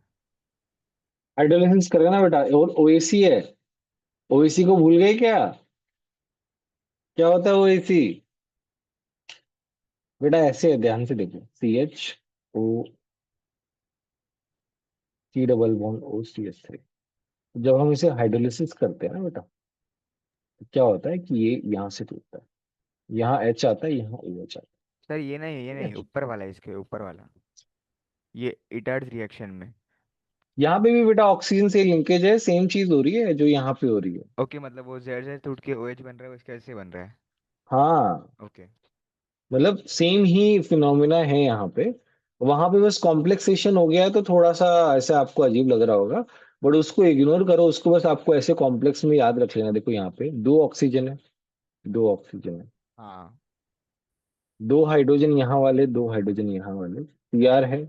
[SPEAKER 1] हाइड्रोलाइसिस करेगा ना बेटा, और ओएसी है। ओएसी को भूल गए क्या? क्या होता है ओएसी? बेटा ऐसे है, ध्यान से देखो, CHO, C double bond O CH3। जब हम इसे हाइड्रोलिसिस करते हैं ना बेटा, तो क्या होता है कि ये यहाँ से टूटता है, यहाँ H आता है, यहाँ OH आता
[SPEAKER 2] सर ये नहीं, ये
[SPEAKER 1] है,
[SPEAKER 2] नहीं,
[SPEAKER 1] ठीक है?
[SPEAKER 2] ऊपर वाला, इसके ऊपर वाला, ये इटर्स रिएक्शन में।
[SPEAKER 1] यहाँ पे भी बेटा ऑक्सीजन से लिंकेज है, सेम चीज हो रही है जो यहाँ पे हो रही है।
[SPEAKER 2] ओके, मतलब वो जेड जेड टूट के ओ एच बन रहा है, वो इसके वजह से बन रहा है।
[SPEAKER 1] हाँ,
[SPEAKER 2] ओके।
[SPEAKER 1] मतलब सेम ही फिनोमिना है यहाँ पे। वहां पे बस कॉम्प्लेक्सेशन हो गया है, तो थोड़ा सा ऐसे आपको अजीब लग रहा होगा, बट उसको इग्नोर करो, उसको बस आपको ऐसे कॉम्प्लेक्स में याद रख लेना। देखो यहाँ पे दो ऑक्सीजन है, दो ऑक्सीजन है,
[SPEAKER 2] हाँ।
[SPEAKER 1] दो हाइड्रोजन यहाँ वाले, दो हाइड्रोजन यहाँ वाले, Cr है,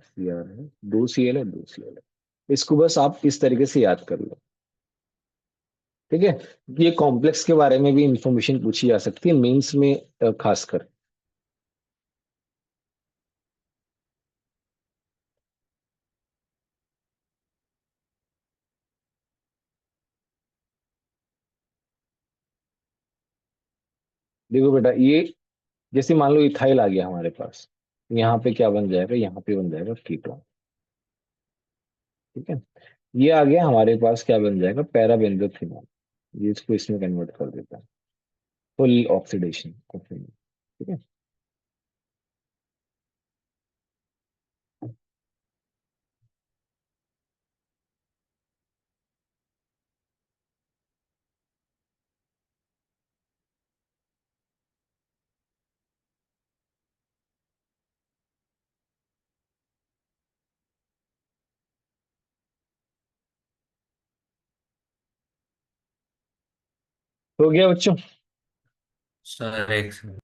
[SPEAKER 1] दो Cl है, दो Cl है। इसको बस आप इस तरीके से याद कर लो, ठीक है? ये कॉम्प्लेक्स के बारे में भी इंफॉर्मेशन पूछी जा सकती है मेंस में, खासकर। देखो बेटा, ये जैसे मान लो इथाइल आ गया हमारे पास, यहाँ पे क्या बन जाएगा, यहाँ पे बन जाएगा कीटोन, ठीक है? ये आ गया हमारे पास, क्या बन जाएगा, पैराबेंजोथेनॉल। ये इसको इसमें कन्वर्ट कर देता है, फुल ऑक्सीडेशन, ठीक है? हो गया बच्चों?
[SPEAKER 3] सर एक सेकंड।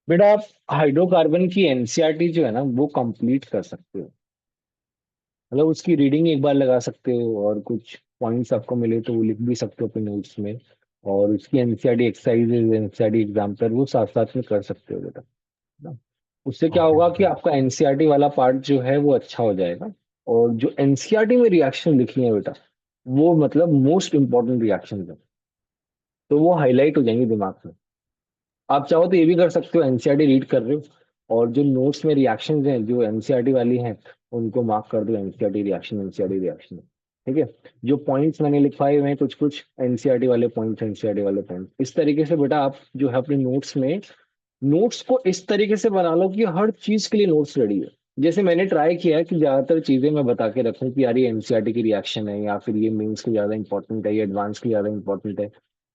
[SPEAKER 1] बेटा आप हाइड्रोकार्बन की एनसीईआरटी जो है ना, वो कंप्लीट कर सकते हो। मतलब उसकी रीडिंग एक बार लगा सकते हो, और कुछ पॉइंट्स आपको मिले तो वो लिख भी सकते हो अपने नोट्स में। और उसकी एनसीईआरटी एक्सरसाइज, एनसीईआरटी एग्जाम्पल, वो साथ साथ में कर सकते हो बेटा, है ना? उससे क्या
[SPEAKER 3] ओके
[SPEAKER 1] होगा कि
[SPEAKER 3] सर।
[SPEAKER 1] आपका एनसीईआरटी वाला पार्ट जो है वो अच्छा हो जाएगा। और जो एनसीईआरटी में रिएक्शन लिखी है बेटा, वो मतलब मोस्ट इंपॉर्टेंट रिएक्शन है, तो वो हाईलाइट हो जाएंगे दिमाग में। आप चाहो तो ये भी कर सकते हो, एनसीईआरटी रीड कर रहे हो और जो नोट्स में रिएक्शंस हैं जो एनसीईआरटी वाली हैं, उनको मार्क कर दो, एनसीईआरटी रिएक्शन, एनसीईआरटी रिएक्शन, ठीक है? जो पॉइंट्स मैंने लिखवाए हुए हैं कुछ कुछ, एनसीईआरटी वाले पॉइंट्स, एनसीईआरटी वाले पॉइंट्स, इस तरीके से बेटा आप जो है अपने नोट्स में नोट्स को इस तरीके से बना लो कि हर चीज के लिए नोट्स रेडी है। जैसे मैंने ट्राई किया है कि ज्यादातर चीजें मैं बता के रखूं कि यार ये एनसीईआरटी की रिएक्शन है, या फिर ये मेंस की ज्यादा इंपॉर्टेंट है, ये एडवांस की ज्यादा इंपॉर्टेंट है,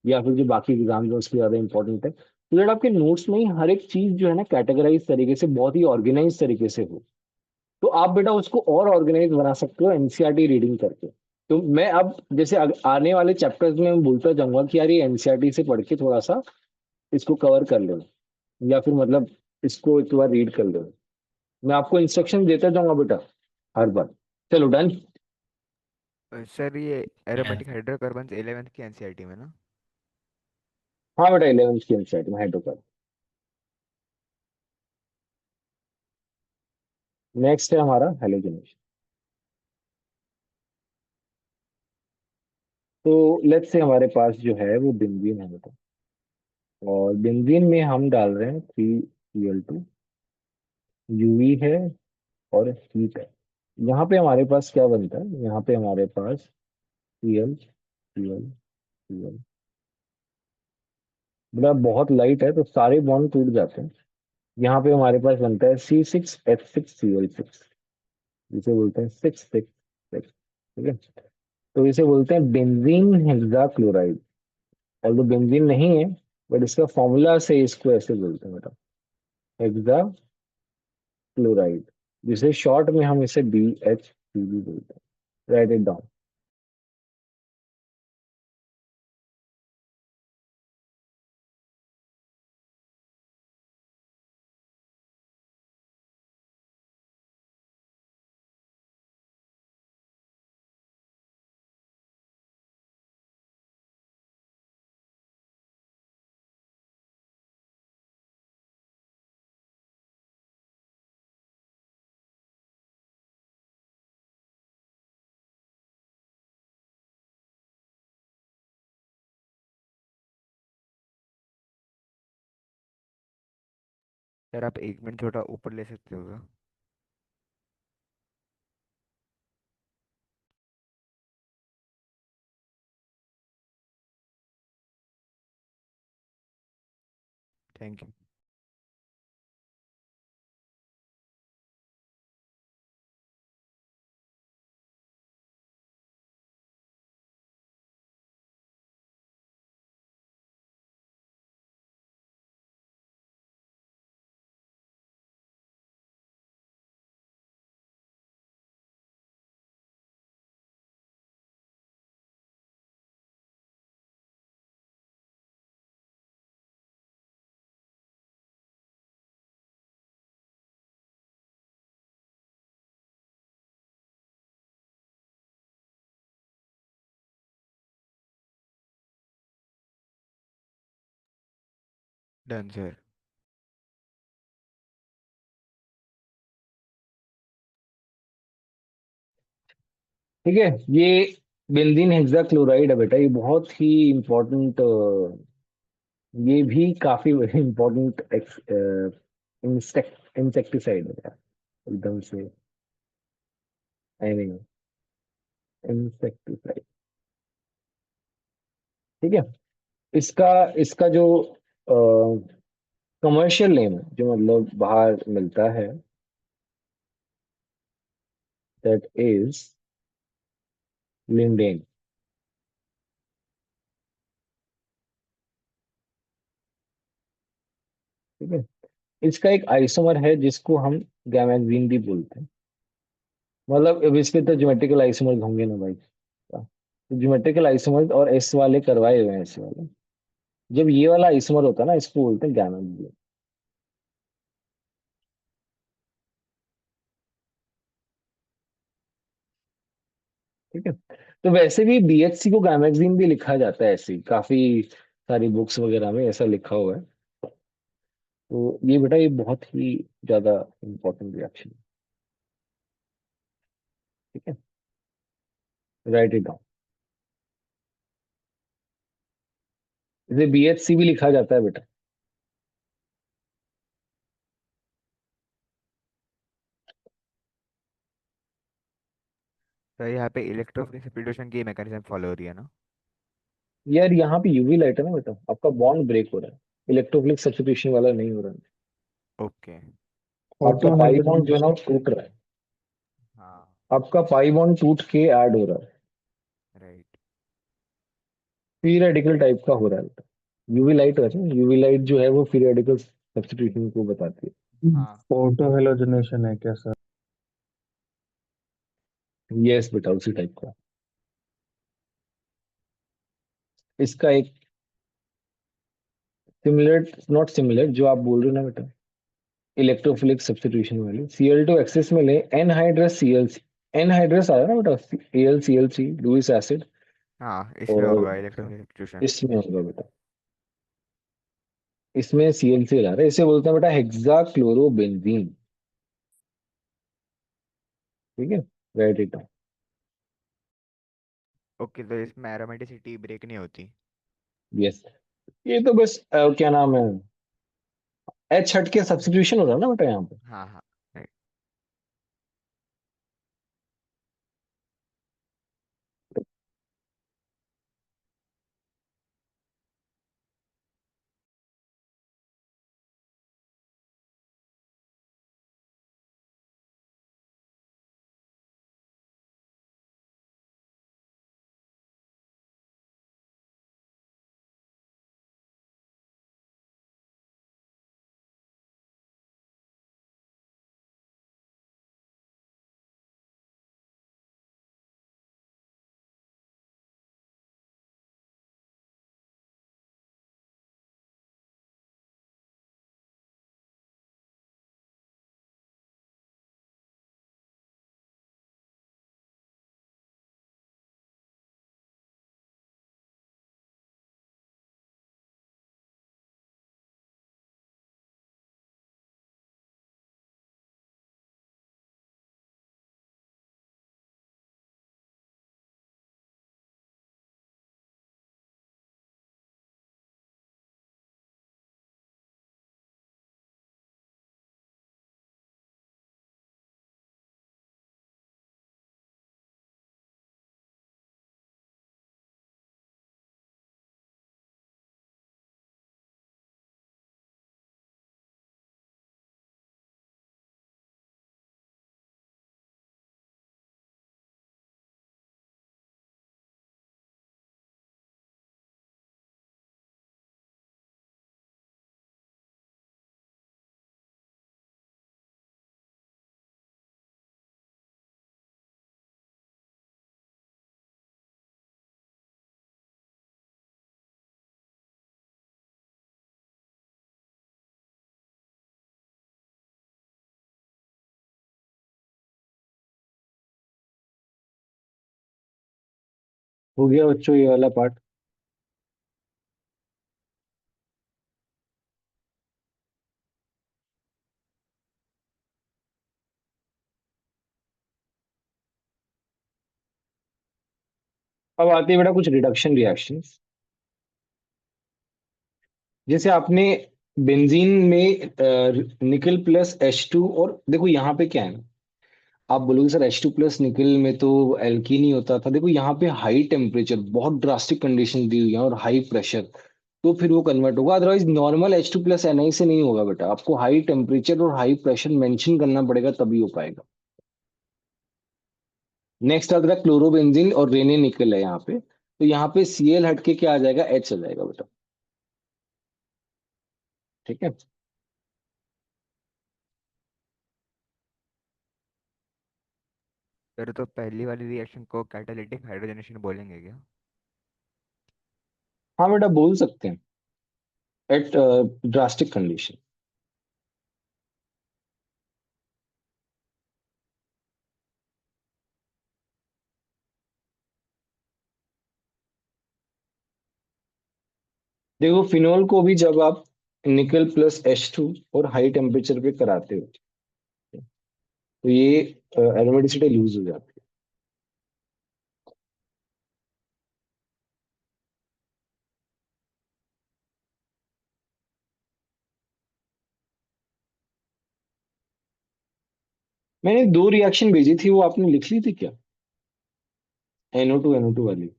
[SPEAKER 1] या फिर जो बाकी एग्जाम है उसकी ज्यादा इंपॉर्टेंट है। तो जब आपके नोट्स में ही हर एक चीज जो है ना कैटेगराइज तरीके से, बहुत ही ऑर्गेनाइज तरीके से हो, तो आप बेटा उसको और ऑर्गेनाइज बना सकते हो एनसीईआरटी रीडिंग करके। तो मैं अब जैसे आने वाले चैप्टर्स में मैं बोलता जाऊंगा कि यार ये एनसीईआरटी से पढ़ के थोड़ा सा इसको कवर कर लो, या फिर मतलब इसको एक बार रीड कर लो। मैं आपको इंस्ट्रक्शन देता जाऊंगा बेटा हर बार। चलो डन।
[SPEAKER 2] सर ये
[SPEAKER 3] Yeah.
[SPEAKER 2] एरोमेटिक हाइड्रोकार्बन्स 11th की एनसीईआरटी में ना?
[SPEAKER 1] हाँ बेटा, 11th की एनसीईआरटी में हाइड्रोकार्बन। नेक्स्ट है हमारा हेलोजनेशन। तो लेट्स से हमारे पास जो है वो बेंजीन है बेटा, और बेंजीन में हम डाल रहे हैं 3Cl2। यूवी है और हीट है। यहाँ पे हमारे पास क्या बनता है, यहाँ पे हमारे पास Cl Cl Cl। बेटा बहुत लाइट है तो सारे बॉन्ड टूट जाते हैं। यहाँ पे हमारे पास बनता है C6H6Cl6, जिसे बोलते हैं 6 6 6। ठीक है, तो इसे बोलते हैं बेंजीन हेक्साक्लोराइड। और तो बेंजीन नहीं है, बट इसका फॉर्मूला से इसको ऐसे बोलते हैं बेटा, हेक्साक्लोराइड, जिसे शॉर्ट में हम इसे BHCl बोलते हैं। Right it down.
[SPEAKER 2] सर आप 1 मिनट थोड़ा ऊपर ले सकते हो क्या? Thank you. Done sir.
[SPEAKER 1] ठीक है, ये बेंजीन हेक्साक्लोराइड है बेटा, ये बहुत ही इंपॉर्टेंट, ये भी काफी इंपॉर्टेंट इंसेक्टिसाइड है यार, एकदम से। I mean insecticide. ठीक है, इसका इसका जो कमर्शियल नेम है, जो मतलब बाहर मिलता है, दैट इज लिंडेन। ठीक है, इसका एक आइसोमर है जिसको हम गैमेक्सिन भी बोलते हैं। मतलब अब इसके तो ज्योमेट्रिकल आइसोमर होंगे ना भाई, तो ज्योमेट्रिकल आइसोमर और एस वाले करवाए हुए हैं, एस वाले। जब ये वाला आइसोमर होता है ना, इसको बोलते हैं गैमेक्सिन। ठीक है, तो वैसे भी BHC को गैमेक्सिन भी लिखा जाता है, ऐसे ही काफी सारी बुक्स वगैरह में ऐसा लिखा हुआ है। तो ये बेटा ये बहुत ही ज्यादा इंपॉर्टेंट रिएक्शन है। ठीक है, राइट इट डाउन। इसे BHC भी लिखा जाता है बेटा।
[SPEAKER 2] सर यहाँ पे इलेक्ट्रोप्रेसिपिटेशन की मैकेनिज्म फॉलो हो रही है ना?
[SPEAKER 1] यार यहाँ पे यूवी लाइट है ना बेटा, आपका बॉन्ड ब्रेक हो रहा है। इलेक्ट्रोफिलिक सब्स्टिट्यूशन वाला नहीं हो रहा है।
[SPEAKER 2] ओके।
[SPEAKER 1] आपका
[SPEAKER 4] ऑटो
[SPEAKER 1] पाई बॉन्ड जो है ना वो
[SPEAKER 4] हाइड्रोजनेशन।
[SPEAKER 1] टूट रहा है।
[SPEAKER 2] हाँ।
[SPEAKER 1] आपका पाई बॉन्ड टूट के ऐड हो रहा है।
[SPEAKER 2] राइट।
[SPEAKER 1] फ्री रेडिकल टाइप का हो रहा है। यूवी लाइट है ना, यूवी लाइट जो है वो फ्री रेडिकल सब्स्टिट्यूशन को बताती
[SPEAKER 2] हाँ।
[SPEAKER 7] ऑटो हेलोजनेशन है क्या सर?
[SPEAKER 1] है। यस बेटा, उसी टाइप का। इसका एक सिमिलर, नॉट सिमिलर, जो आप बोल रहे हो ना बेटा, इलेक्ट्रोफिलिक सब्स्टिट्यूशन वाली, Cl2 एक्सिस में ले, एनहाइड्रस Cl, एनहाइड्रस आया ना बेटा, AlCl3 लुईस एसिड,
[SPEAKER 2] हाँ, इसमें
[SPEAKER 1] और
[SPEAKER 2] होगा इलेक्ट्रॉनिक सब्स्टिट्यूशन।
[SPEAKER 1] इसमें होगा बेटा, इसमें Cl3 आ रहा है, इसे बोलते हैं बेटा हेक्सा क्लोरोबेंजीन। ठीक है, राइट इट डाउन।
[SPEAKER 2] ओके, तो इसमें एरोमेटिसिटी ब्रेक नहीं होती।
[SPEAKER 1] यस, ये तो बस क्या नाम है, एच हट के सब्स्टिट्यूशन हो रहा है ना बेटा यहाँ पे।
[SPEAKER 2] हाँ हाँ। राइट।
[SPEAKER 1] हो गया बच्चों ये वाला पार्ट। अब आती है बेटा कुछ रिडक्शन रिएक्शंस। जैसे आपने बेंजीन में निकल प्लस H2, और देखो यहाँ पे क्या है ना, आप बोलोगे सर H2 प्लस निकल में तो एल्कीन ही होता था। देखो यहाँ पे हाई टेम्परेचर, बहुत ड्रास्टिक कंडीशन दी हुई है, और हाई प्रेशर, तो फिर वो कन्वर्ट होगा। Otherwise normal H2 plus Na से नहीं होगा बेटा, आपको हाई टेम्परेचर और हाई प्रेशर मेंशन करना पड़ेगा तभी हो पाएगा। नेक्स्ट अगर क्लोरोबेंजीन और रेने निकल है यहाँ पे, तो यहाँ पे Cl हट के क्या आ जाएगा, H आ जाएगा बेटा। ठीक है।
[SPEAKER 2] फिर तो पहली वाली रिएक्शन को कैटालिटिक हाइड्रोजनेशन बोलेंगे क्या?
[SPEAKER 1] हाँ बेटा बोल सकते हैं, एट ड्रास्टिक कंडीशन। देखो फिनोल को भी जब आप निकल प्लस H2 और हाई टेम्परेचर पे कराते हो, तो ये एरोमेटिसिटी लूज हो जाती है। मैंने दो रिएक्शन भेजी थी, वो आपने लिख ली थी क्या, NO2 वाली?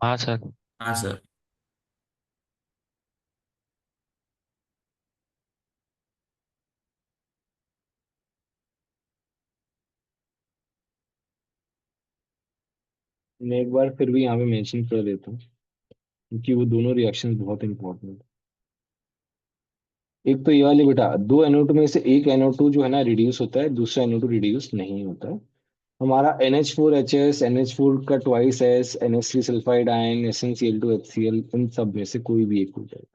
[SPEAKER 3] हाँ सर। हाँ सर।
[SPEAKER 1] मैं एक बार फिर भी यहाँ पे मेंशन कर देता हूँ क्योंकि वो दोनों रिएक्शंस बहुत इंपॉर्टेंट है। एक तो ये वाले बेटा, दो NO2 में से एक NO2 जो है ना रिड्यूस होता है, दूसरा NO2 रिड्यूस नहीं होता है। हमारा NH4HS, NH4 का twice S, NH3 sulphide ion, SnCl2HCl, इन सब में से कोई भी एक हो जाएगा।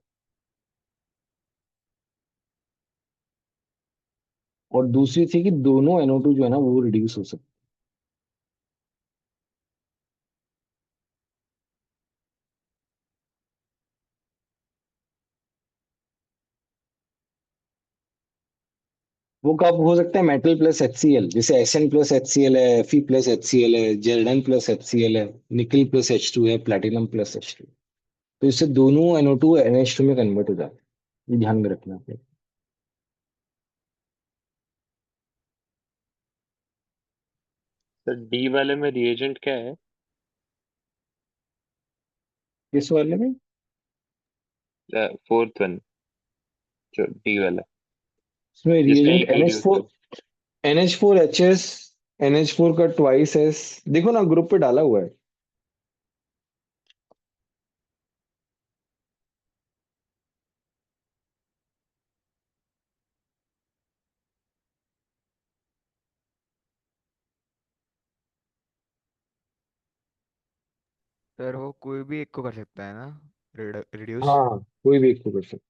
[SPEAKER 1] और दूसरी थी कि दोनों NO2 जो है ना वो रिड्यूस हो सकते वो कब हो सकते हैं? मेटल प्लस HCl, जैसे Sn प्लस HCl है, Fe प्लस HCl है, Zn प्लस HCl है, निकल प्लस H2 है, प्लेटिनम प्लस H2। तो इससे दोनों NO2 NH2 में कन्वर्ट हो जाते हैं, ये ध्यान में रखना है।
[SPEAKER 8] सर डी वाले में रिएजेंट क्या है?
[SPEAKER 1] किस वाले में?
[SPEAKER 8] फोर्थ वन, जो डी वाला,
[SPEAKER 1] इसमें
[SPEAKER 8] जिसमें
[SPEAKER 1] रिएजेंट
[SPEAKER 8] एक ही
[SPEAKER 1] NH4, NH4HS, NH4 का ट्वाइस एस, देखो ना ग्रुप पे डाला हुआ है।
[SPEAKER 2] सर वो कोई भी एक को कर सकता है ना, रिड्यूस।
[SPEAKER 1] हाँ, कोई भी एक को कर सकते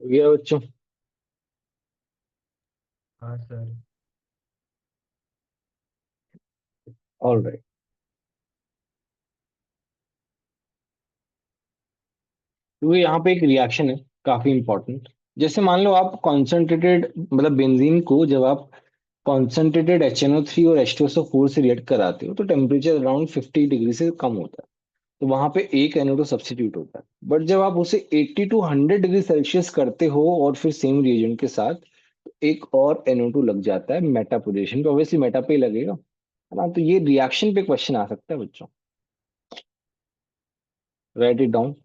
[SPEAKER 1] हो गया बच्चों?
[SPEAKER 5] हाँ सर।
[SPEAKER 1] All right. तो यहाँ पे एक रिएक्शन है काफी इंपॉर्टेंट। जैसे मान लो आप कॉन्सेंट्रेटेड, मतलब बेंजीन को जब आप कॉन्सेंट्रेटेड HNO3 और H2SO4 से रिएक्ट कराते हो तो टेम्परेचर अराउंड 50 डिग्री से कम होता है। तो वहां पे एक NO2 सब्स्टिट्यूट होता है। बट जब आप उसे 80 to 100 डिग्री सेल्सियस करते हो और फिर सेम रिएजेंट के साथ, तो एक और NO2 लग जाता है मेटा पोजीशन पे। ऑब्वियसली मेटा पे ही लगेगा, है ना? तो ये रिएक्शन पे क्वेश्चन आ सकता है बच्चों। Write it down.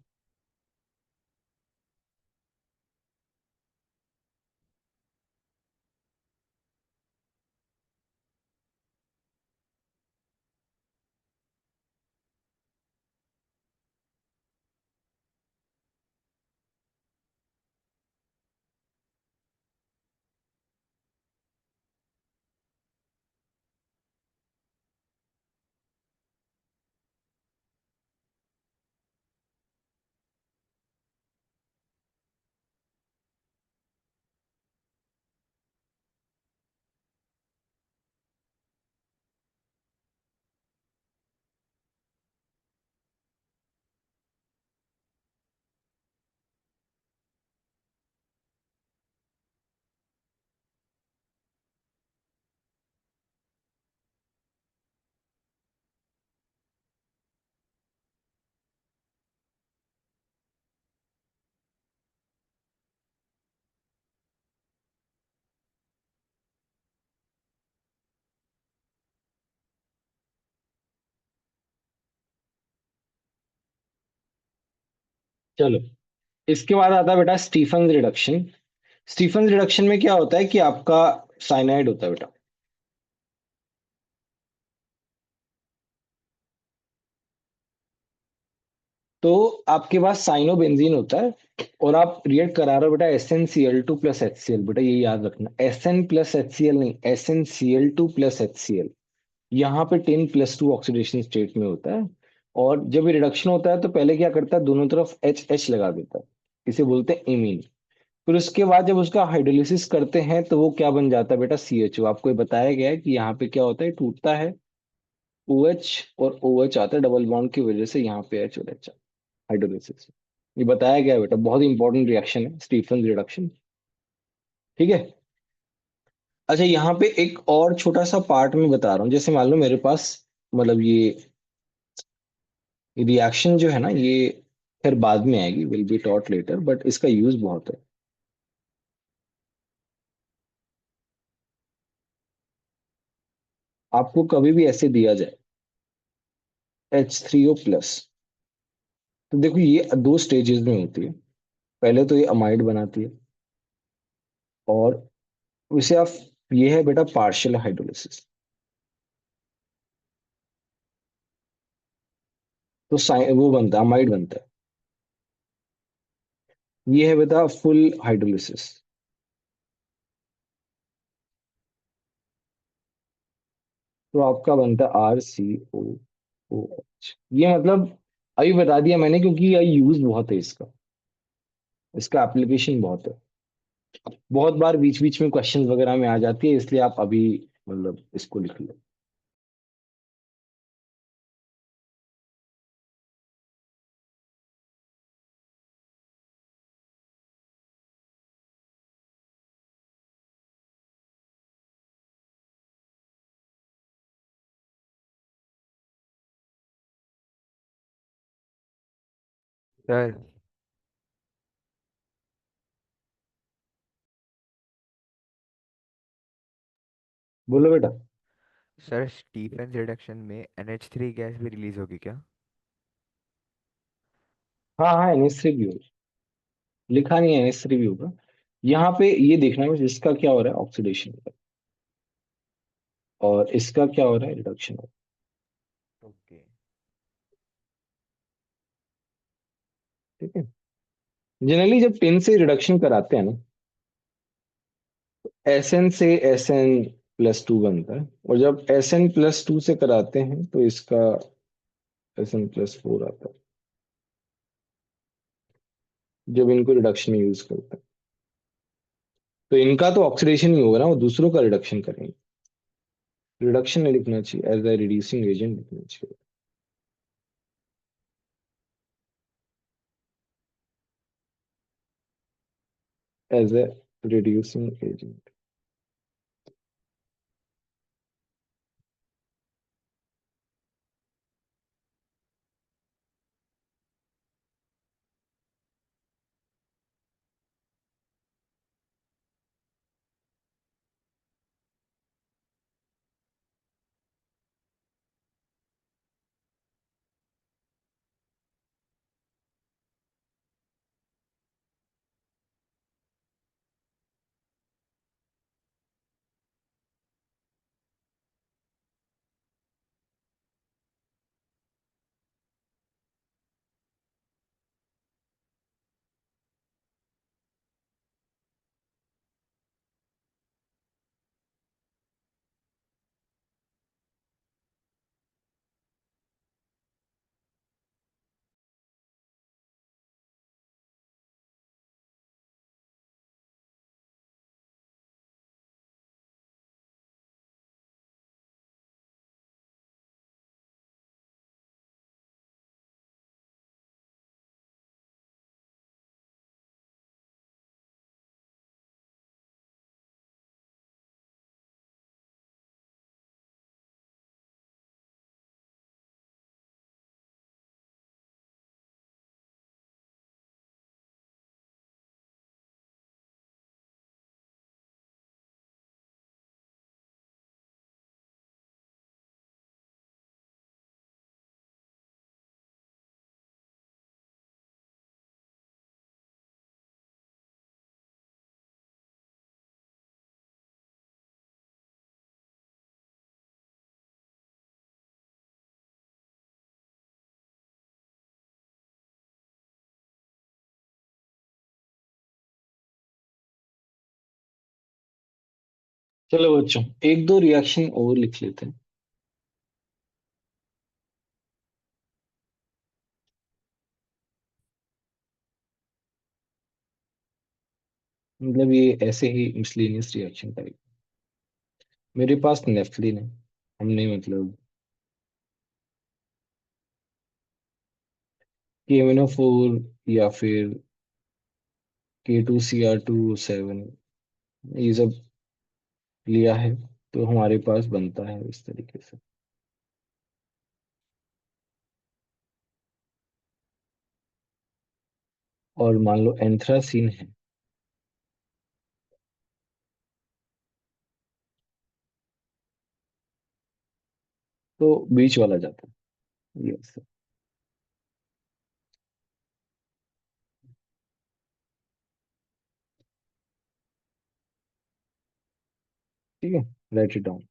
[SPEAKER 1] चलो, इसके बाद आता है बेटा स्टीफन रिडक्शन। स्टीफन रिडक्शन में क्या होता है कि आपका साइनाइड होता है बेटा। तो आपके पास साइनोबेंजीन होता है और आप रिएक्ट करा रहे हो बेटा SnCl2 प्लस HCl। बेटा ये याद रखना, Sn प्लस HCl नहीं, SnCl2 प्लस HCl। यहाँ पे 10+2 ऑक्सीडेशन स्टेट में होता है। और जब ये रिडक्शन होता है तो पहले क्या करता है, दोनों तरफ HH लगा देता है, इसे बोलते हैं एमीन। फिर उसके बाद जब उसका हाइड्रोलिसिस करते हैं तो वो क्या बन जाता है बेटा, CHO। आपको ये बताया गया है कि यहाँ पे क्या होता है, टूटता है OH और OH आता है डबल बॉन्ड की वजह से, यहाँ पे H और H हाइड्रोलिसिस। ये बताया गया है बेटा, बहुत इंपॉर्टेंट रिएक्शन है स्टीफन रिडक्शन। ठीक है। अच्छा, यहाँ पे एक और छोटा सा पार्ट मैं बता रहा हूँ। जैसे मान लो मेरे पास, मतलब ये रिएक्शन जो है ना, ये फिर बाद में आएगी, will be taught later, but इसका यूज बहुत है। आपको कभी भी ऐसे दिया जाए H3O+, तो देखो ये दो स्टेजेस में होती है। पहले तो ये अमाइड बनाती है, और उसे आप, ये है बेटा पार्शियल हाइड्रोलिसिस। तो वो बनता है, अमाइड बनता है। ये है बेटा फुल हाइड्रोलिसिस। तो आपका बनता है RCOOH। ये मतलब अभी बता दिया मैंने, क्योंकि ये यूज बहुत है इसका, इसका एप्लीकेशन बहुत है। बहुत बार बीच बीच में क्वेश्चंस वगैरह में आ जाती है, इसलिए आप अभी मतलब इसको लिख लो।
[SPEAKER 2] सर
[SPEAKER 1] बोलो बेटा।
[SPEAKER 2] सर स्टीफन रिडक्शन में NH3 गैस भी रिलीज होगी क्या?
[SPEAKER 1] हाँ हाँ, NH3 भी होगा, लिखा नहीं है NH3 भी होगा। यहाँ पे ये देखना है जिसका क्या हो रहा है, ऑक्सीडेशन हो रहा है, और इसका क्या हो रहा है, रिडक्शन हो
[SPEAKER 2] ओके।
[SPEAKER 1] रहा है। ठीक है। जनरली जब 10 से रिडक्शन कराते हैं ना, SN से SN+2 बनता है, और जब SN+2 से कराते हैं तो इसका SN+4 आता है, जब इनको रिडक्शन में यूज करते हैं। तो इनका तो ऑक्सीडेशन ही होगा ना, वो दूसरों का रिडक्शन करेंगे। रिडक्शन नहीं लिखना चाहिए, एज ए रिड्यूसिंग एजेंट लिखना चाहिए, एज ए रिड्यूसिंग एजेंट। चलो बच्चों, एक दो रिएक्शन और लिख लेते हैं। मतलब ये ऐसे ही मिसलिनियस रिएक्शन टाइप। मेरे पास नेफ्थलीन है, हमने मतलब KMnO4 या फिर K2Cr2O7 ये सब लिया है, तो हमारे पास बनता है इस तरीके से। और मान लो एंथ्रासीन है, तो बीच वाला जाता है ये ऐसे। ठीक है, राइट इट डाउन।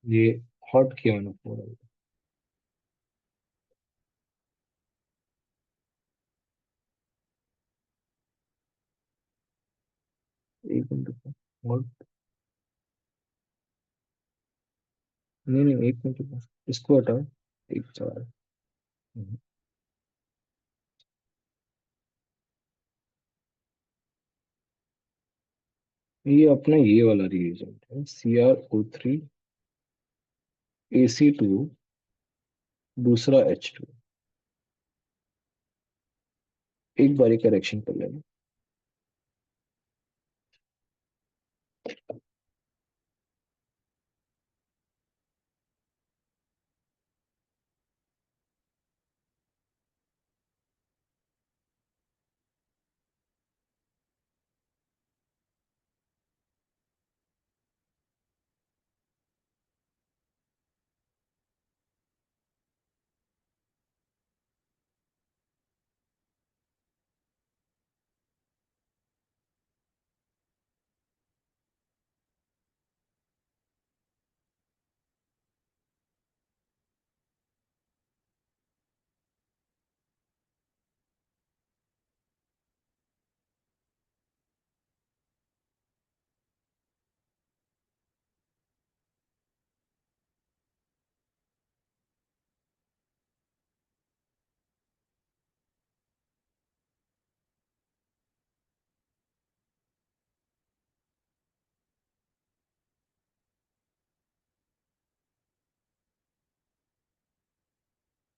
[SPEAKER 1] ये हॉट KMnO4 है। एक मिनट रुको। हॉट, नहीं नहीं, एक मिनट रुको, इसको हटाओ। एक सवाल। ये अपना ये वाला रिएजेंट है, CrO3 AC2, दूसरा H2। एक बारी करेक्शन कर लेना।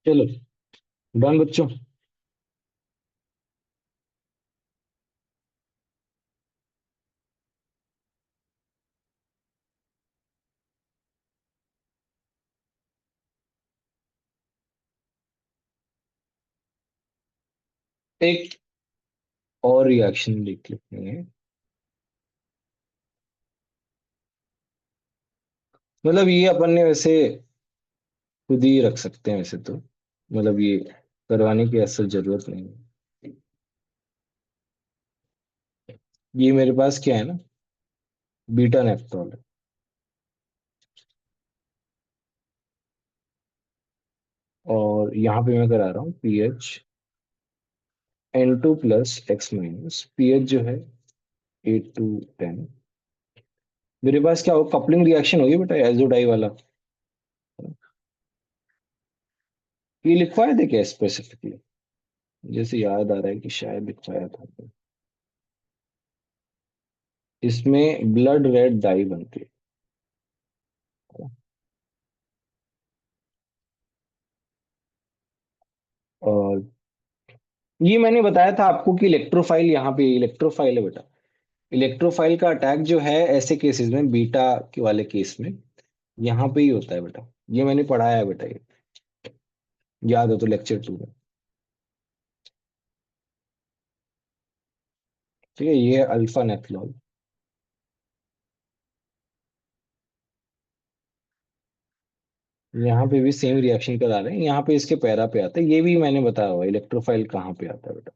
[SPEAKER 1] चलो डन बच्चों। एक और रिएक्शन लिख लेते हैं। मतलब ये अपन ने वैसे खुद ही रख सकते हैं वैसे तो, मतलब ये करवाने की असल जरूरत नहीं है। ये मेरे पास क्या है ना, बीटा नेफ्थॉल है। और यहाँ पे मैं करा रहा हूँ PH N2+X-, पीएच जो है 8 to 10। मेरे पास क्या हो, कपलिंग रिएक्शन होगी बेटा, एजोडाई वाला। ये लिखवाया थे क्या स्पेसिफिकली? जैसे याद आ रहा है कि शायद लिखवाया था। इसमें ब्लड रेड डाई बनती है। और ये मैंने बताया था आपको कि इलेक्ट्रोफाइल, यहाँ पे इलेक्ट्रोफाइल है बेटा। इलेक्ट्रोफाइल का अटैक जो है ऐसे केसेस में, बीटा के वाले केस में, यहाँ पे ही होता है बेटा। ये मैंने पढ़ाया है बेटा, ये याद हो तो लेक्चर 2 में। ठीक है, ये है अल्फा नेथलॉल। यहाँ पे भी सेम रिएक्शन करा रहे हैं, यहाँ पे इसके पैरा पे आता है, ये भी मैंने बताया हुआ इलेक्ट्रोफाइल कहाँ पे आता है बेटा।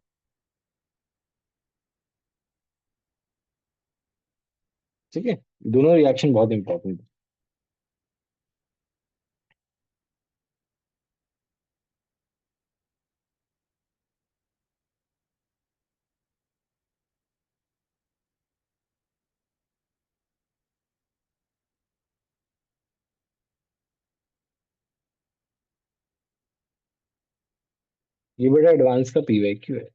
[SPEAKER 1] ठीक है, दोनों रिएक्शन बहुत इंपॉर्टेंट है। ये बेटा एडवांस का पीवाईक्यू है।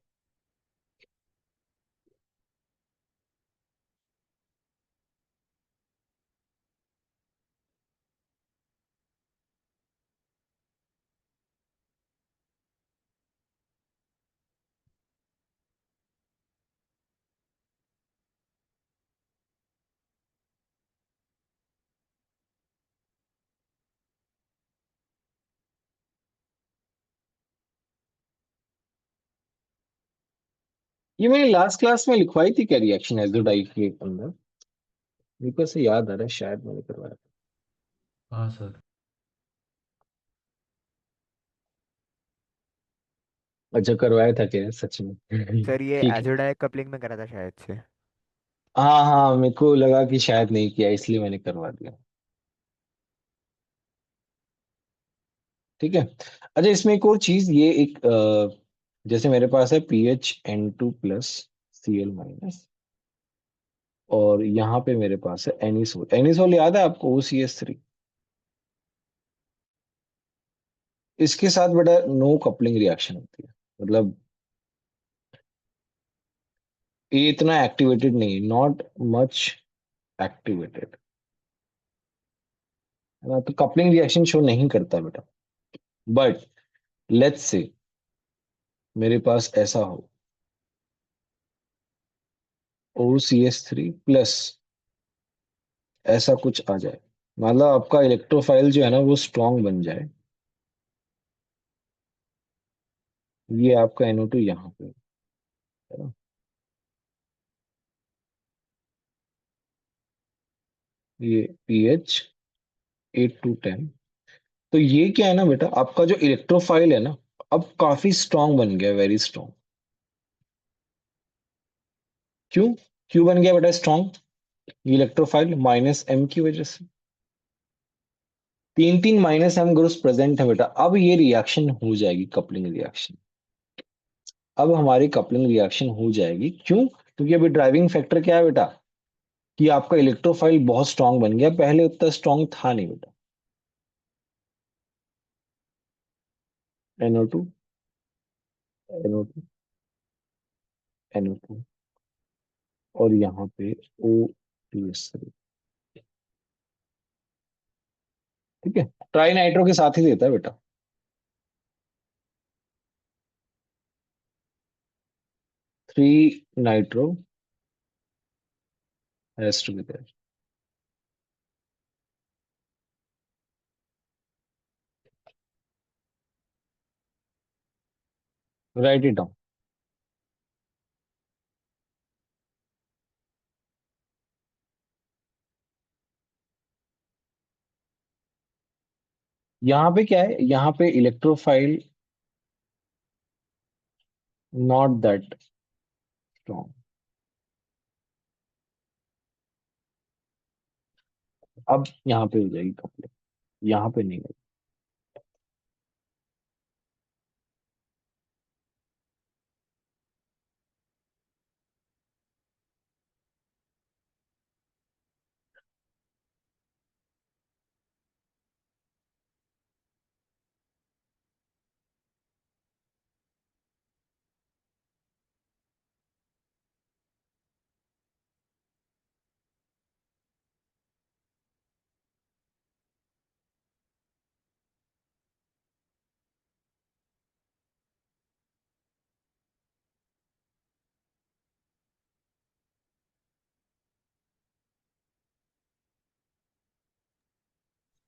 [SPEAKER 1] ये मैंने लास्ट क्लास में लिखवाई थी क्या रिएक्शन एजोडाइक के अंदर? मेरे को से याद आ रहा है शायद मैंने करवाया था।
[SPEAKER 3] हाँ सर।
[SPEAKER 1] अच्छा करवाया था क्या सच में?
[SPEAKER 2] सर ये
[SPEAKER 1] ठीक है।
[SPEAKER 2] एजोडाइक कपलिंग में करा था शायद से।
[SPEAKER 1] हाँ हाँ, मेरे को लगा कि शायद नहीं किया इसलिए मैंने करवा दिया। ठीक है। अच्छा इसमें एक और चीज, ये एक जैसे मेरे पास है PHN2+ Cl-, और यहाँ पे मेरे पास है एनिसोल। एनिसोल याद है आपको, OCS3। इसके साथ बेटा नो कपलिंग रिएक्शन होती है, मतलब ये इतना एक्टिवेटेड नहीं, नॉट मच एक्टिवेटेड, है ना, तो कपलिंग रिएक्शन शो नहीं करता बेटा। बट लेट्स से मेरे पास ऐसा हो, OCS3+ ऐसा कुछ आ जाए, मतलब आपका इलेक्ट्रोफाइल जो है ना वो स्ट्रांग बन जाए। ये आपका NO2 यहाँ पे है ना, ये pH 8 to 10। तो ये क्या है ना बेटा, आपका जो इलेक्ट्रोफाइल है ना अब काफी स्ट्रांग बन गया, वेरी स्ट्रांग। क्यों? क्यों बन गया बेटा स्ट्रांग? इलेक्ट्रोफाइल -M की वजह से। 3 3 -M ग्रुप्स प्रेजेंट है बेटा, अब ये रिएक्शन हो जाएगी कपलिंग रिएक्शन। अब हमारी कपलिंग रिएक्शन हो जाएगी, क्यों? क्योंकि अभी ड्राइविंग फैक्टर क्या है बेटा, कि आपका इलेक्ट्रोफाइल बहुत स्ट्रांग बन गया, पहले उतना स्ट्रांग था नहीं बेटा। NO2 NO2 NO2 और यहाँ पे O2S3। ठीक है, ट्राई नाइट्रो के साथ ही देता है बेटा। 3 nitro has to be there. Write it down. यहाँ पे क्या है, यहाँ पे इलेक्ट्रोफाइल नॉट दैट स्ट्रॉन्ग। अब यहाँ पे हो जाएगी कपलिंग, यहाँ पे नहीं होगी।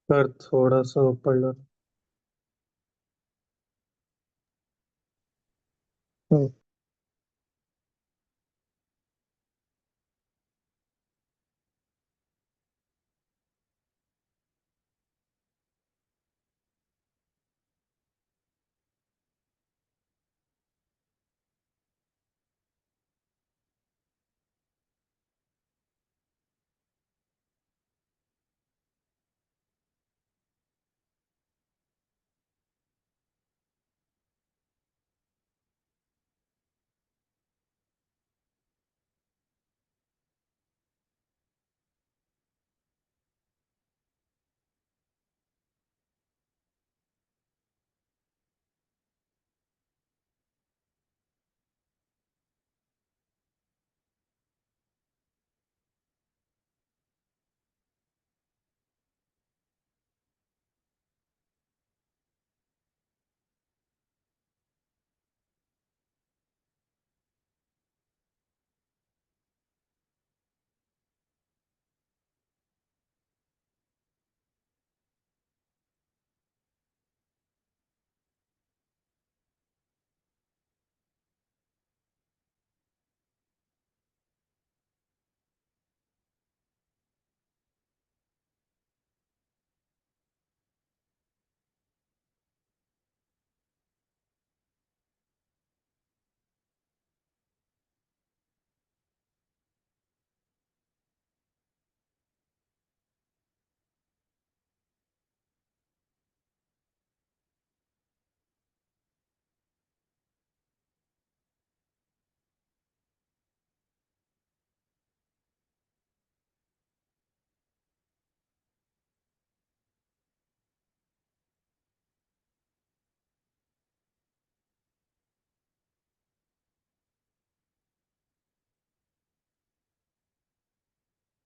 [SPEAKER 7] सर थोड़ा सा ऊपर लो। हम्म,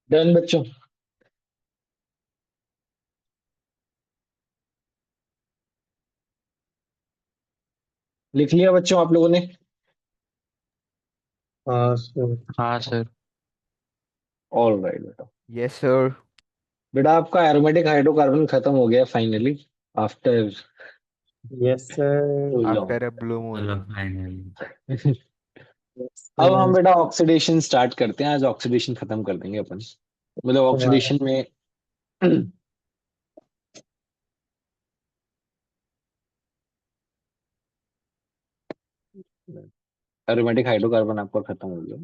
[SPEAKER 1] डन बच्चों। लिख लिया बच्चों आप लोगों ने?
[SPEAKER 7] हाँ सर।
[SPEAKER 3] हाँ सर।
[SPEAKER 1] ऑल राइट बेटा।
[SPEAKER 2] Yes sir.
[SPEAKER 1] बेटा आपका एरोमेटिक हाइड्रोकार्बन खत्म हो गया finally, after
[SPEAKER 7] yes sir.
[SPEAKER 1] To
[SPEAKER 2] after a
[SPEAKER 1] long.
[SPEAKER 2] Blue moon.
[SPEAKER 3] चलो फाइनली।
[SPEAKER 7] यस
[SPEAKER 1] अब हम
[SPEAKER 7] सर।
[SPEAKER 1] बेटा ऑक्सीडेशन स्टार्ट करते हैं। आज ऑक्सीडेशन खत्म कर देंगे अपन, मतलब
[SPEAKER 7] हमारा
[SPEAKER 1] ऑक्सीडेशन में एरोमेटिक हाइड्रोकार्बन आपका खत्म हो गया।